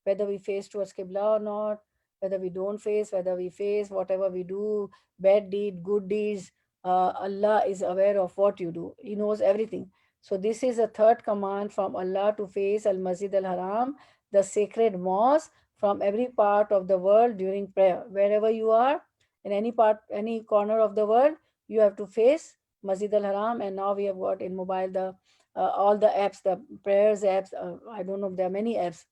Whether we face towards Qibla or not, whether we don't face, whether we face, whatever we do, bad deed, good deeds, Allah is aware of what you do. He knows everything. So this is a third command from Allah to face Al Masjid Al Haram, the sacred mosque, from every part of the world during prayer. Wherever you are, in any part, any corner of the world, you have to face Masjid Al Haram. And now we have got in mobile the all the apps, the prayers apps. I don't know, there are many apps.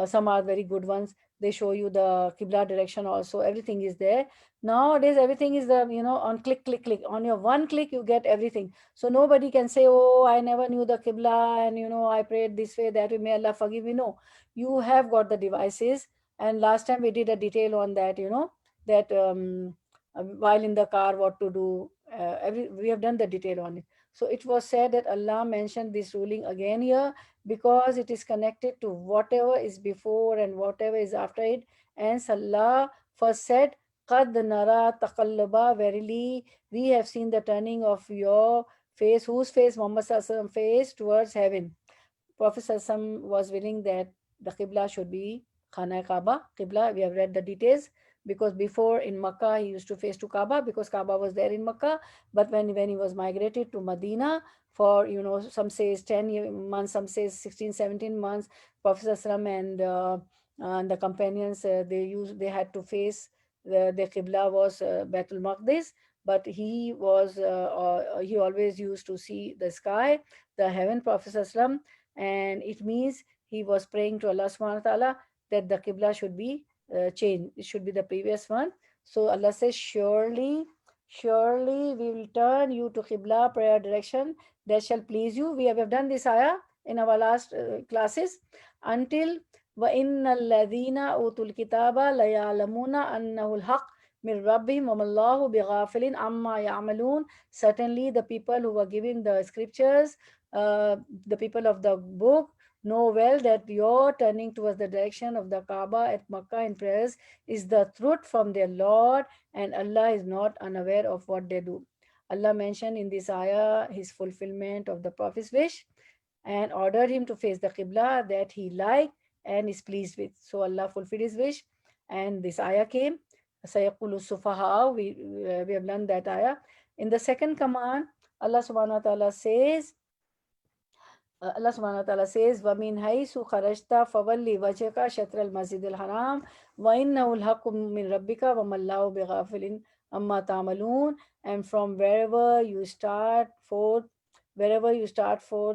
Some are very good ones. They show you the Qibla direction also. Everything is there. Nowadays, everything is on click, click, click. On your one click, you get everything. So nobody can say, oh, I never knew the Qibla and, I prayed this way, that way, may Allah forgive me. No, you have got the devices. And last time we did a detail on that, that while in the car, what to do. We have done the detail on it. So it was said that Allah mentioned this ruling again here because it is connected to whatever is before and whatever is after it. And Allah first said, Qad nara taqallaba, verily we have seen the turning of your face. Whose face? Muhammad Sallallahu face towards heaven. Prophet Sallallahu was willing that the Qibla should be Khana Kaaba. Qibla, we have read the details, because before in Makkah he used to face to Kaaba because Kaaba was there in Makkah. But when he was migrated to Medina for, some says 10 months, some says 16, 17 months, Prophet Sallallahu and the companions, they had to face the Qibla was Baitul Maqdis, but he always used to see the sky, the heaven, Prophet Sallallahu, and it means he was praying to Allah subhanahu wa ta'ala that the Qibla should be changed. It should be the previous one. So Allah says, surely we will turn you to Qibla, prayer direction that shall please you. We have done this ayah in our last classes until وَإِنَّ الَّذِينَ أُوتُوا الْكِتَابَ لَيَعْلَمُونَ أَنَّهُ الْحَقُّ min rabbihim wamallahu bighafilin amma ya'malun. Certainly the people who were giving the scriptures, the people of the book, know well that your turning towards the direction of the Kaaba at Makkah in prayers is the truth from their Lord, and Allah is not unaware of what they do. Allah mentioned in this ayah his fulfillment of the Prophet's wish and ordered him to face the Qibla that he liked and is pleased with. So Allah fulfilled his wish, and this ayah came. Sayaqulu Sufaha, we have learned that ayah. In the second command, Allah subhanahu wa ta'ala says, Allah subhanahu wa ta'ala says, وَمِنْ حَيْثُ خَرَجْتَ فَوَلِّ وَجْهَكَ شَطْرَ الْمَسْجِدِ الْحَرَامِ وَإِنَّهُ الْحَقُّ مِنْ رَبِّكَ وَمَا اللَّهُ بِغَافِلٍ عَمَّا تَعْمَلُونَ. And from wherever you start forth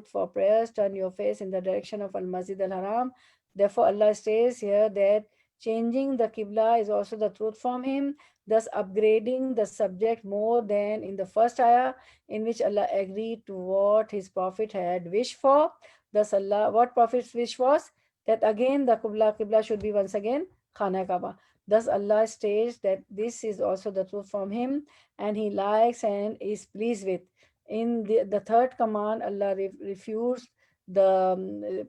for prayers, turn your face in the direction of Al-Masjid Al-Haram. Therefore, Allah says here that changing the Qibla is also the truth from Him, thus upgrading the subject more than in the first ayah, in which Allah agreed to what His Prophet had wished for. Thus, what Prophet's wish was that again the Qibla should be once again Khana Kaaba. Thus, Allah states that this is also the truth from Him, and He likes and is pleased with. In the third command, Allah refused the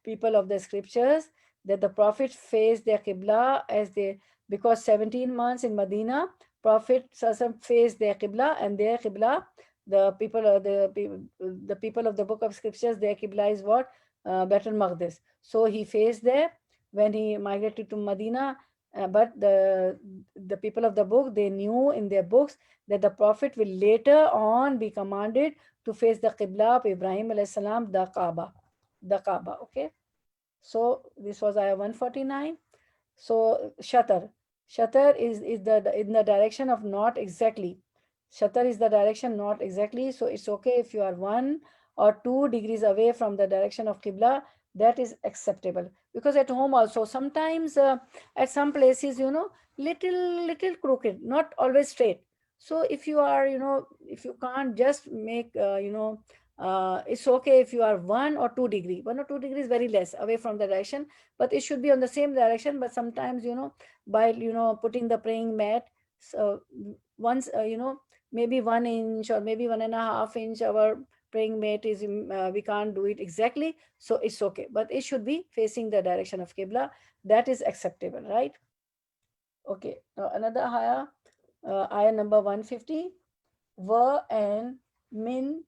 people of the scriptures that the Prophet faced their Qibla as they, because 17 months in Medina, Prophet faced their Qibla, and their Qibla, the people of the book of scriptures, their Qibla is what? Baitul Maqdis. So he faced there when he migrated to Medina. But the people of the book, they knew in their books that the Prophet will later on be commanded to face the Qibla of Ibrahim alayhi salam, the Kaaba. The Kaaba, okay? So this was ayah 149. So shatar is the in the direction of not exactly. Shatar is the direction not exactly. So it's okay if you are 1 or 2 degrees away from the direction of Qibla. That is acceptable, because at home also sometimes at some places, little crooked, not always straight. So if you are, if you can't just make, it's okay if you are 1 or 2 degree. 1 or 2 degrees very less away from the direction, but it should be on the same direction. But sometimes, by putting the praying mat, so once, maybe 1 inch or maybe 1.5 inch, our praying mat is, we can't do it exactly, so it's okay, but it should be facing the direction of Qibla. That is acceptable, right? Okay, now another ayah number 150. Were and min,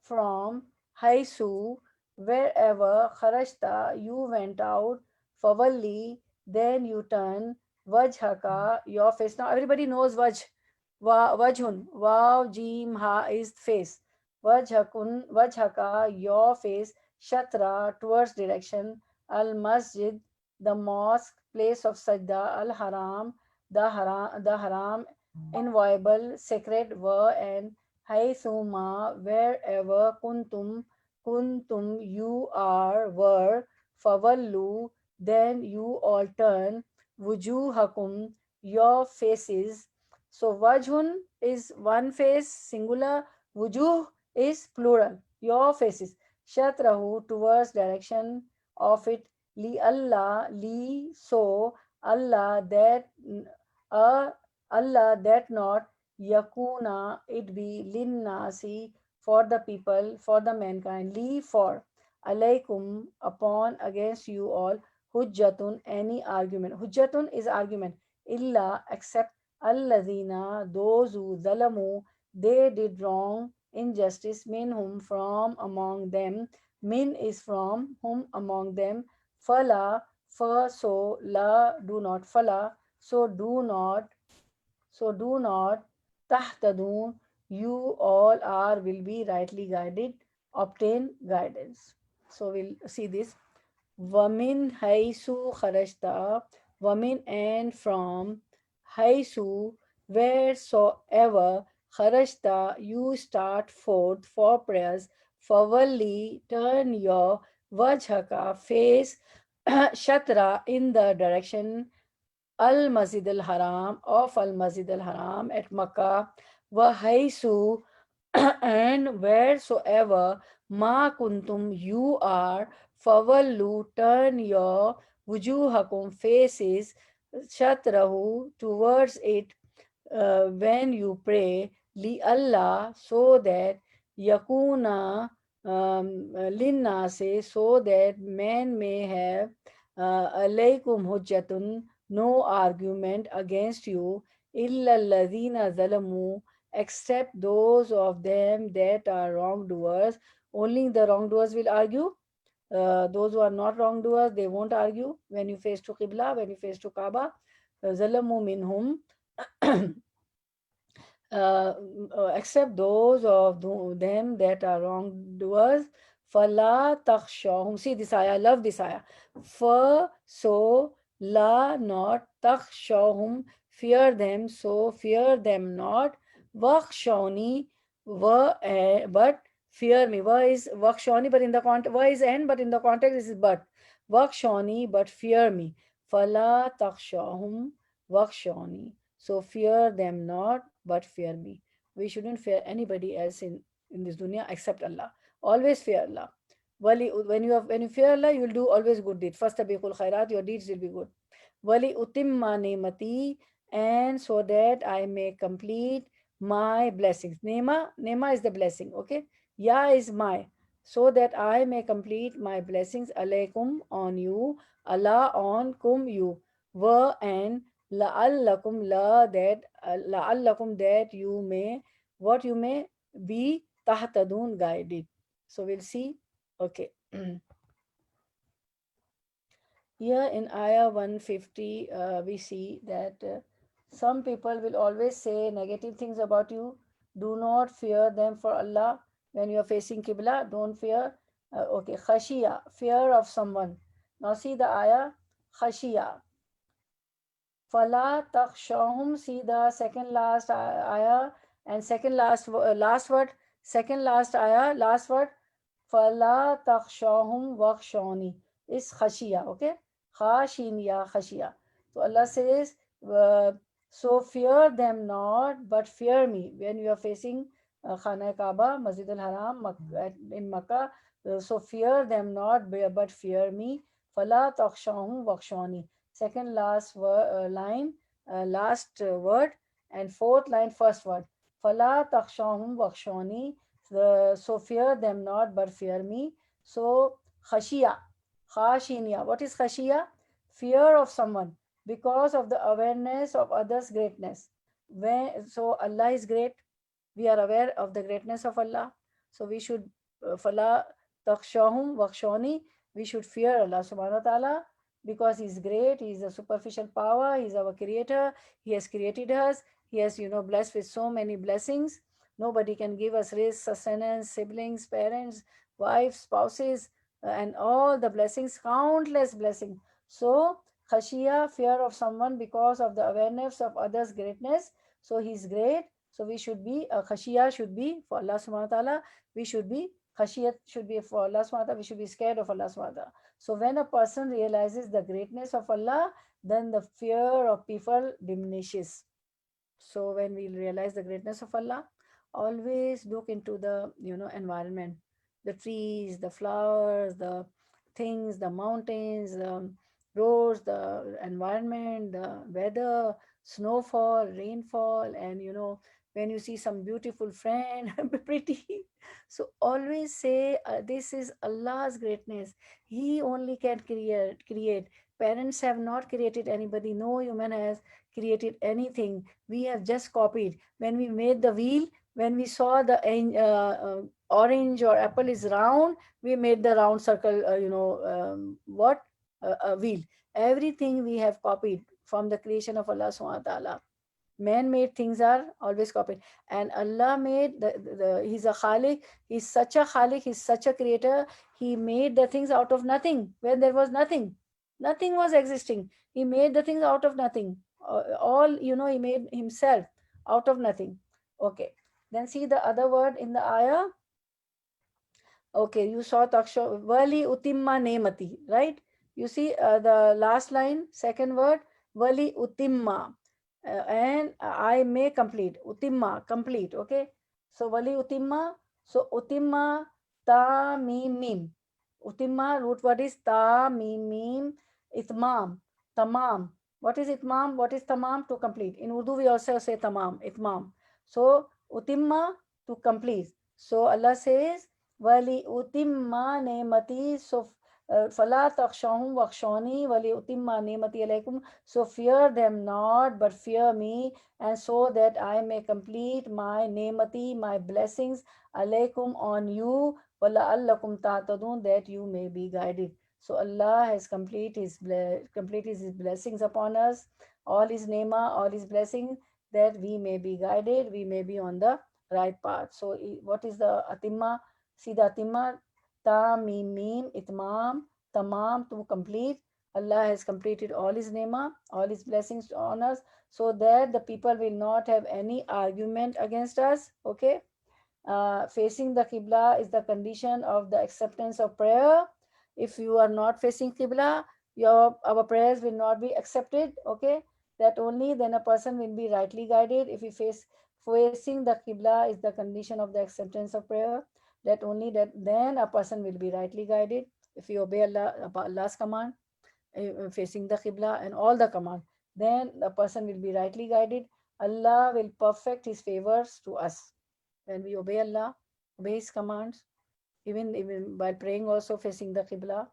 from, haisu, wherever, kharajta, you went out, fawalli, then you turn, wajhaka, your face. Now everybody knows wajhun, waw, jim, ha is face. Wajhaka, your face, shatra, towards direction, al masjid, the mosque, place of sajda, al haram, the haram, inviolable, sacred, were and Haithuma, wherever kuntum, you are, were, fawallu, then you all turn, wujuhakum, your faces. So wajhun is one face, singular, wujuh is plural, your faces. Shatrahu, towards direction of it, li Allah, li, so, Allah, that, uh, Allah, that not, yakuna, it be, linnasi, for the people, for the mankind, li, for, alaikum, upon, against you all, hujjatun, any argument. Hujjatun is argument. Illa, except, alladhina, those who, zalamu, they did wrong, injustice, minhum, from among them. Min is from, whom among them. Fala, for, so, la, do not, fala, so do not tahtadun, you all are, will be rightly guided, obtain guidance. So we'll see this. Wamin haisu kharajta, wamin, and from, haisu, wheresoever, kharajta, you start forth for prayers, fawalli, turn your, wajhaka, face, shatra, in the direction, Al Masjid Al Haram, of Al Masjid Al Haram at Makkah, Wahaisu, and wheresoever, Ma kuntum, you are, Fawallu, turn your, Wujuhakum, faces, Shatrahu, towards it, when you pray, Li Allah, so that, Yakuna, Linnase, so that man may have, Alaykum Hujjatun, no argument against you, illa alladhina zalamu, except those of them that are wrongdoers. Only the wrongdoers will argue. Those who are not wrongdoers, they won't argue when you face to Qibla, when you face to Kaaba. Zalamu minhum, except those of them that are wrongdoers. فَلَا تَخْشَوْهُمْ. See this ayah, I love this ayah. So, la, not, تَخْشَوْهُمْ, fear them, so fear them not, وَخْشَوْنِي, but fear me. Wa is wakshoni, but in the context, wa is and, but in the context this is but. Wakshoni, but fear me. Fala takshahum wakshoni. So fear them not, but fear me. We shouldn't fear anybody else in this dunya except Allah. Always fear Allah. Wali, when you fear Allah, you will do always good deed. First tabiqul khairat, your deeds will be good. Wali utimma nemati, and so that I may complete my blessings. Nema is the blessing, okay? Ya is my, so that I may complete my blessings. Alaykum, on you. Allah, on kum, you. Wa, and la'allakum, la'allakum, that you may, what you may be, tahtadun, guided. So we'll see. Okay. Here in Ayah 150, we see that some people will always say negative things about you. Do not fear them for Allah. When you are facing Qibla, don't fear. Okay, khashiya, fear of someone. Now see the Ayah, khashiya. Fala takhshahum, see the second last ayah and second last word, second last ayah, last word. Fala takhshahum wakshoni is khashiya, okay? Khashiniya, khashiya. So Allah says, so fear them not, but fear me. When you are facing Khana Kaaba, Masjid al-Haram in Makkah, so fear them not, but fear me. Fala takhshahum wakshoni. Second last line, last word, and fourth line, first word. Fala takshahum wakshoni. So fear them not, but fear me. So khashiya, khashiniya. What is khashiya? Fear of someone because of the awareness of others' greatness. So Allah is great. We are aware of the greatness of Allah. So we should fala takshahum wakshoni. We should fear Allah subhanahu wa ta'ala because He's great. He's a superficial power. He's our creator. He has created us. He has, blessed with so many blessings. Nobody can give us risk, sustenance, siblings, parents, wives, spouses, and all the blessings, countless blessings. So, khashiya, fear of someone because of the awareness of others' greatness. So, He's great. So, we should be, khashiya should be for Allah subhanahu wa ta'ala. We should be, khashiyat should be for Allah subhanahu wa ta'ala. We should be scared of Allah subhanahu wa ta'ala. So when a person realizes the greatness of Allah, then the fear of people diminishes. So when we realize the greatness of Allah, always look into the environment, the trees, the flowers, the things, the mountains, the roads, the environment, the weather, snowfall, rainfall, and when you see some beautiful friend, pretty. So always say, this is Allah's greatness. He only can create. Parents have not created anybody. No human has created anything. We have just copied. When we made the wheel, when we saw the orange or apple is round, we made the round circle, what? A wheel. Everything we have copied from the creation of Allah subhanahu wa ta'ala. Man-made things are always copied. And Allah made, He's a Khalik. He's such a Khalik. He's such a creator. He made the things out of nothing when there was nothing. Nothing was existing. He made the things out of nothing. All, He made Himself out of nothing. Okay. Then see the other word in the ayah. Okay, you saw taksha, Wali utimma nemati, right? You see the last line, second word, Wali utimma. And I may complete. Utimma, complete. Okay. So Wali utimma. So utimma, ta mim mim. Utimma, root word is ta mim mim. Itmam, tamam. What is itmam? What is tamam? To complete. In Urdu, we also say tamam, itmam. So utimma, to complete. So Allah says, Wali utimma nemati. So Fala takshahum wakshani wali utimma nemati alaykum. So fear them not, but fear me, and so that I may complete my nemati, my blessings, alaykum, on you, wala allakum ta'tadun, that you may be guided. So Allah has completed His blessings upon us, all His nema, all His blessings, that we may be guided, we may be on the right path. So what is the atimma? See the atimma, Tam, Mim, Mim, Itmam, Tamam, to complete. Allah has completed all His nema, all His blessings on us, so that the people will not have any argument against us. Okay. Facing the Qibla is the condition of the acceptance of prayer. If you are not facing Qibla, our prayers will not be accepted. Okay, that only then a person will be rightly guided. If he facing the Qibla is the condition of the acceptance of prayer. That only that then a person will be rightly guided. If you obey Allah's command, facing the Qibla and all the command, then the person will be rightly guided. Allah will perfect His favors to us when we obey Allah, obey His commands, even while praying also facing the Qibla,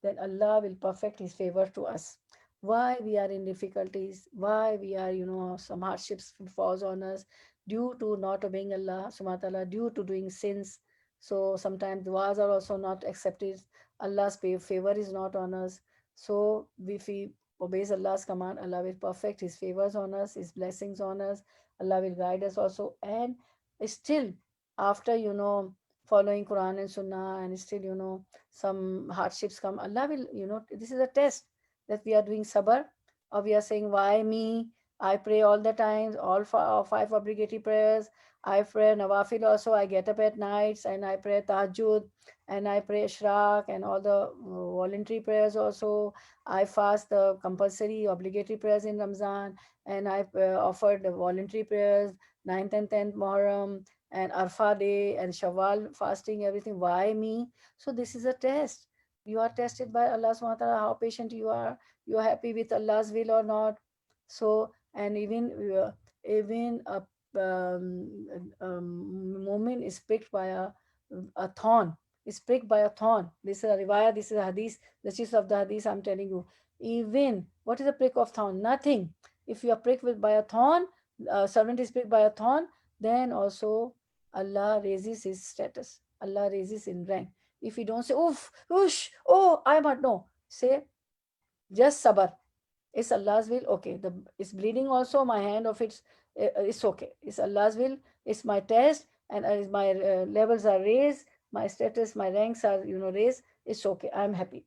then Allah will perfect His favor to us. Why we are in difficulties, why we are, some hardships falls on us due to not obeying Allah subhanahu wa ta'ala, due to doing sins. So sometimes du'as are also not accepted. Allah's favor is not on us. So if we obeys Allah's command, Allah will perfect His favors on us, His blessings on us. Allah will guide us also. And still, after, following Quran and Sunnah, and still, some hardships come, Allah will, this is a test that we are doing sabr, or we are saying, why me? I pray all the times, all five obligatory prayers. I pray Nawafil also. I get up at nights and I pray Tahajjud and I pray Ishraq and all the voluntary prayers also. I fast the compulsory obligatory prayers in Ramzan, and I offered the voluntary prayers, 9th and 10th Muharram and Arfa day and Shawwal fasting, everything. Why me? So this is a test. You are tested by Allah subhanahu wa ta'ala, how patient you are. You are happy with Allah's will or not. So, and even a moment is pricked by a thorn. Is pricked by a thorn. This is a riwayah, this is a hadith, the gist of the hadith I'm telling you. Even, what is a prick of thorn? Nothing. If you are pricked by a thorn, servant is pricked by a thorn, then also Allah raises his status. Allah raises in rank. If you don't say, oof, whoosh, oh, I might know, say, just sabr. It's Allah's will. Okay, it's bleeding also. My hand of it's okay. It's Allah's will. It's my test, and my levels are raised. My status, my ranks are raised. It's okay. I'm happy.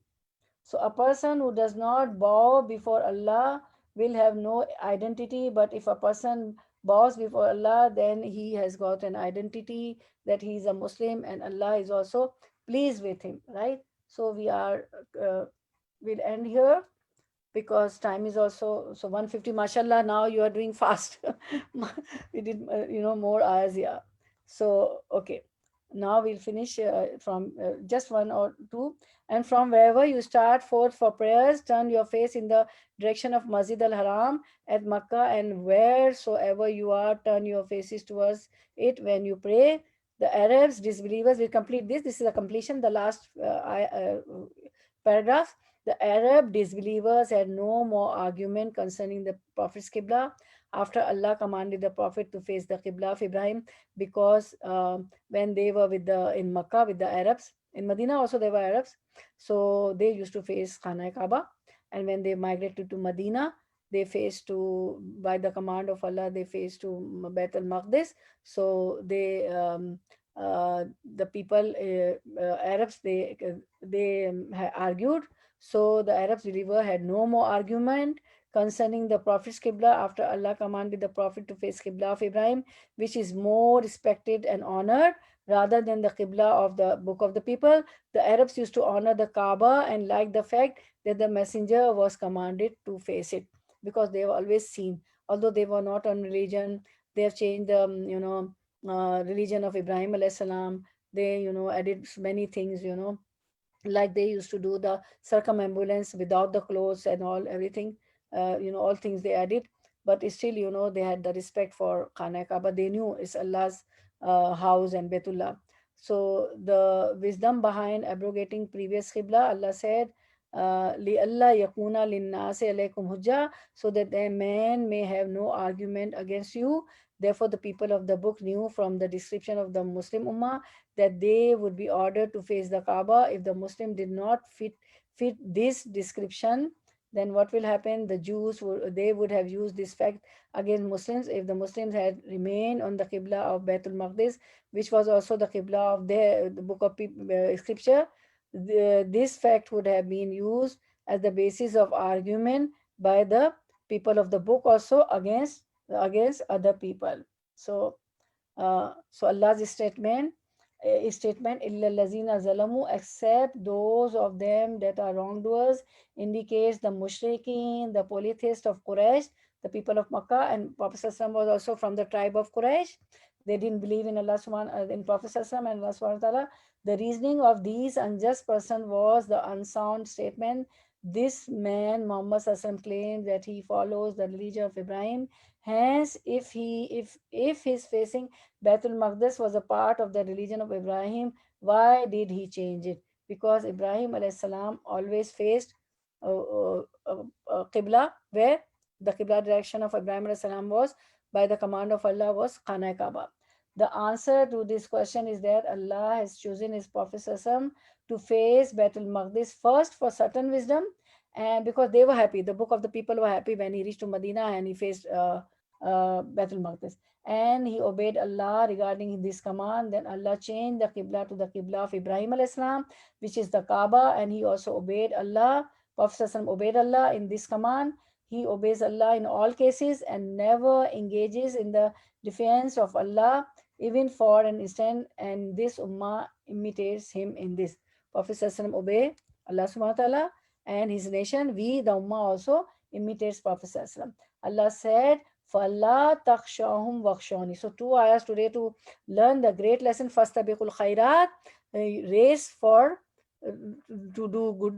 So a person who does not bow before Allah will have no identity. But if a person bows before Allah, then he has got an identity that he is a Muslim, and Allah is also pleased with him. Right. So uh, we'll end here because time is also so 150. Mashallah, now you are doing fast. We did more hours. Yeah. So okay, now we'll finish from just one or two. And from wherever you start forth for prayers, turn your face in the direction of Masjid al Haram at Makkah, and wheresoever you are, turn your faces towards it when you pray. The Arabs, disbelievers, will complete this is a completion, the last paragraph. The Arab disbelievers had no more argument concerning the Prophet's Qibla after Allah commanded the Prophet to face the Qibla of Ibrahim, because when they were in Makkah with the Arabs, in Medina also there were Arabs, so they used to face Khana Kaaba, and when they migrated to Medina, they faced to, by the command of Allah, they faced to Bait al-Maqdis. So the people, Arabs, they argued. So the Arab believer had no more argument concerning the Prophet's Qibla after Allah commanded the Prophet to face Qibla of Ibrahim, which is more respected and honored rather than the Qibla of the Book of the People. The Arabs used to honor the Kaaba and like the fact that the Messenger was commanded to face it, because they were always seen. Although they were not on religion, they have changed the religion of Ibrahim alayhis salam. They added many things, like they used to do the circumambulance without the clothes and all, everything, all things they added. But still, they had the respect for Khana Kaaba. They knew it's Allah's house and Betullah. So the wisdom behind abrogating previous Qibla, Allah said, li Allah yakuna linnasi alaykum hujja, so that the man may have no argument against you. Therefore the people of the book knew from the description of the Muslim Ummah that they would be ordered to face the Kaaba. If the Muslim did not fit this description, then what will happen? The Jews would, they would have used this fact against Muslims. If the Muslims had remained on the Qibla of Baitul Maqdis, which was also the Qibla of the book of scripture, this fact would have been used as the basis of argument by the people of the book also against other people. So Allah's statement, illa lazina zalamu, except those of them that are wrongdoers, indicates the mushrikeen, the polytheists of Quraysh, the people of Makkah, and Prophet ﷺ was also from the tribe of Quraysh. They didn't believe in Allah subhanahu in Prophet ﷺ and Allah subhanahu wa ta'ala. The reasoning of these unjust person was the unsound statement. This man Muhammad ﷺ claims that he follows the religion of Ibrahim. Hence, if he's facing Baitul Maqdis was a part of the religion of Ibrahim, why did he change it? Because Ibrahim alayhi salam always faced Qibla, where the Qibla direction of Ibrahim alayhi salam was, by the command of Allah, was Khana Kaaba. The answer to this question is that Allah has chosen His Prophet Sallallahu to face Baitul Maqdis first for certain wisdom, and because they were happy, the book of the people were happy when he reached to Medina and he faced Baitul Maqdis, and he obeyed Allah regarding this command. Then Allah changed the Qibla to the Qibla of Ibrahim alayhi salam, which is the Kaaba, and he also obeyed Allah. Prophet ﷺ obeyed Allah in this command. He obeys Allah in all cases and never engages in the defense of Allah, even for an instant, and this Ummah imitates him in this. Prophet ﷺ obey Allah subhanahu wa ta'ala and his nation. We, the Ummah, also imitates Prophet ﷺ. Allah said, Fala takshahum wakshani. So two ayahs today to learn the great lesson. Fastabiqul khairat, race for to do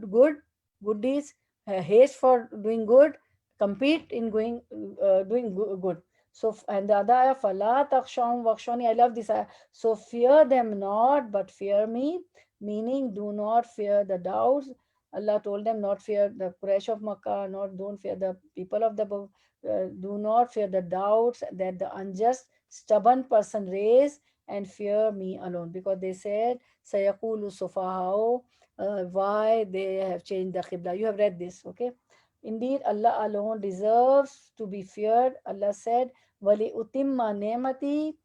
good deeds, haste for doing good, compete in doing good. So and the other ayah, Fala takshahum wakshani. I love this ayah. So fear them not, but fear me, meaning do not fear the doubts. Allah told them not fear the Quraysh of Makkah, not don't fear the people of the book, do not fear the doubts that the unjust, stubborn person raise, and fear me alone. Because they said, Sayakulu Sufahao, why they have changed the Qibla. You have read this, okay? Indeed, Allah alone deserves to be feared. Allah said, Wali utimma nemati,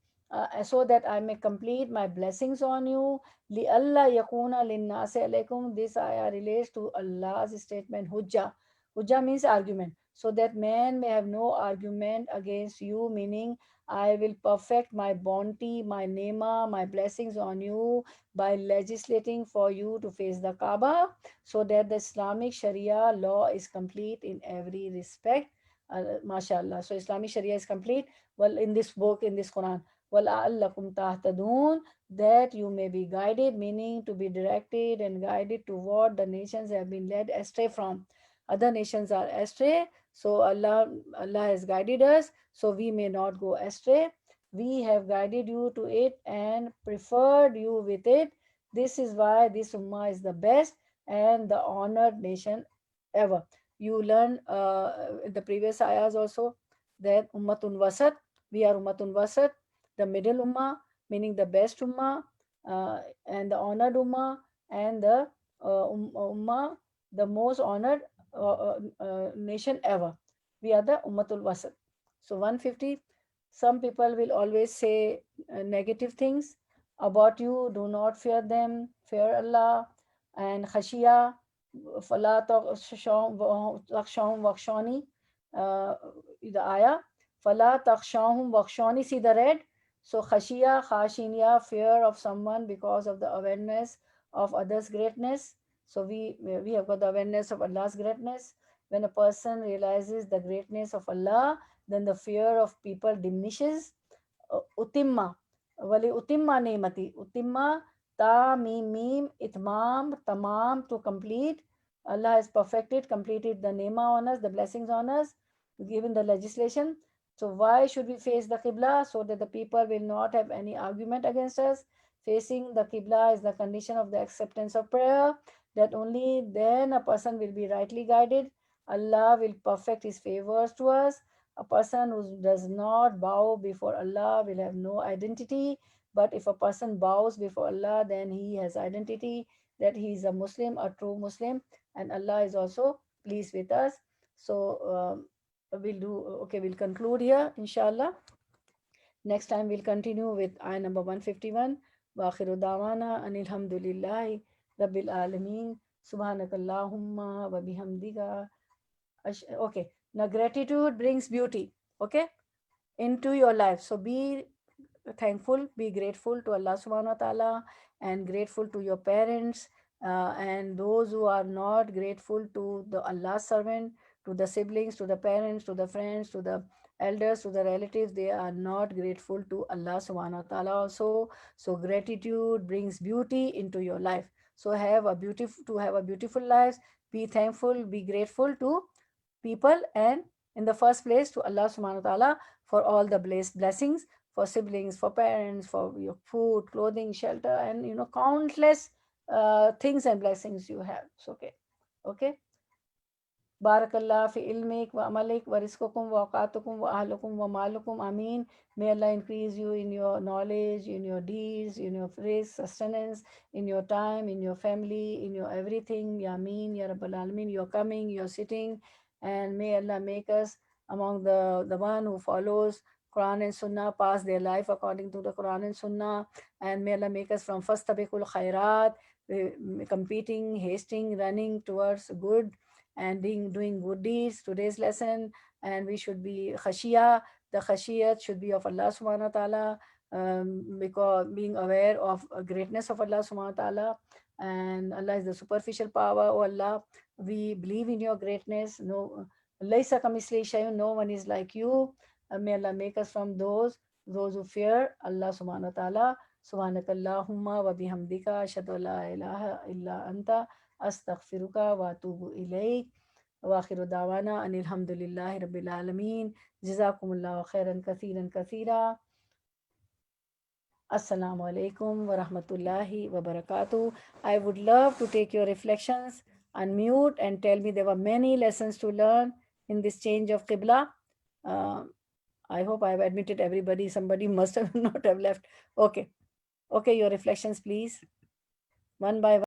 so that I may complete my blessings on you. Li Allah yakuna linnase alaikum. This ayah relates to Allah's statement, Hujjah. Hujjah means argument. So that man may have no argument against you, meaning I will perfect my bounty, my nema, my blessings on you by legislating for you to face the Kaaba, so that the Islamic Sharia law is complete in every respect. MashaAllah. So Islamic Sharia is complete. Well, in this book, in this Quran, وَلَعَلَّكُمْ تَهْتَدُونَ, that you may be guided, meaning to be directed and guided to what the nations have been led astray from. Other nations are astray, so Allah has guided us, so we may not go astray. We have guided you to it and preferred you with it. This is why this ummah is the best and the honored nation ever. You learn the previous ayahs also that ummatun wasat, we are ummatun wasat, the middle ummah, meaning the best ummah, and the honored ummah, and the ummah, the most honored nation ever. We are the Ummatul Wasat. So 150, some people will always say negative things about you. Do not fear them, fear Allah. And khashiya, fala takshahum wakshani, the ayah, fala takshahum wakshani, see the red. So khashiya, khashiniya, fear of someone because of the awareness of others' greatness. So we have got the awareness of Allah's greatness. When a person realizes the greatness of Allah, then the fear of people diminishes. Utimma, wali utimma nemati. Utimma, ta, mim, itmam, tamam, to complete. Allah has perfected, completed the nema on us, the blessings on us, given the legislation. So why should we face the Qibla? So that the people will not have any argument against us. Facing the Qibla is the condition of the acceptance of prayer, that only then a person will be rightly guided. Allah will perfect His favors to us. A person who does not bow before Allah will have no identity. But if a person bows before Allah, then he has identity that he is a Muslim, a true Muslim, and Allah is also pleased with us. So we'll conclude here, inshallah. Next time we'll continue with ayah number 151. Wa akhiru dawana anil hamdulillahi rabbil alameen. Subhanakallahumma wa bihamdika. Okay. Now gratitude brings beauty. Okay, into your life. So be thankful, be grateful to Allah subhanahu wa ta'ala, and grateful to your parents, and those who are not grateful to the Allah servant, to the siblings, to the parents, to the friends, to the elders, to the relatives, they are not grateful to Allah subhanahu wa ta'ala also. So gratitude brings beauty into your life. So have a beautiful life, be thankful, be grateful to people, and in the first place to Allah subhanahu wa ta'ala for all the blessings, for siblings, for parents, for your food, clothing, shelter, and countless things and blessings you have. So, okay. Barakallah fi ilmik wa amalik wa rizqukum wa awqatukum wa ahlukum wa malukum. Ameen. May Allah increase you in your knowledge, in your deeds, in your risk, sustenance, in your time, in your family, in your everything. Ya Ameen, Ya Rabbal Alameen. You're coming, you're sitting, and may Allah make us among the one who follows Quran and Sunnah, pass their life according to the Quran and Sunnah, and may Allah make us from first tabikul khairat, competing, hasting, running towards good and doing good deeds. Today's lesson, and we should be khashiyah. The khashiyat should be of Allah subhanahu wa ta'ala, because being aware of greatness of Allah subhanahu wa ta'ala, and Allah is the superficial power. Oh Allah, we believe in your greatness. No, laysa kamisli shay'un, no one is like you. May Allah make us from those who fear Allah subhanahu wa ta'ala. Subhanakallahumma wa bihamdika ashhadu an la ilaha illa anta astaghfiruka wa atubu ilayk. Wa akhiru dawana anil hamdulillahi rabbil alameen. Jazakumullahu khairan kathiran kathira. Assalamu alaikum wa rahmatullahi wa barakatuh. I would love to take your reflections. Unmute and tell me, there were many lessons to learn in this change of Qibla. Uh, I hope I've admitted everybody. Somebody must have not have left. Okay. Okay, your reflections, please. One by one.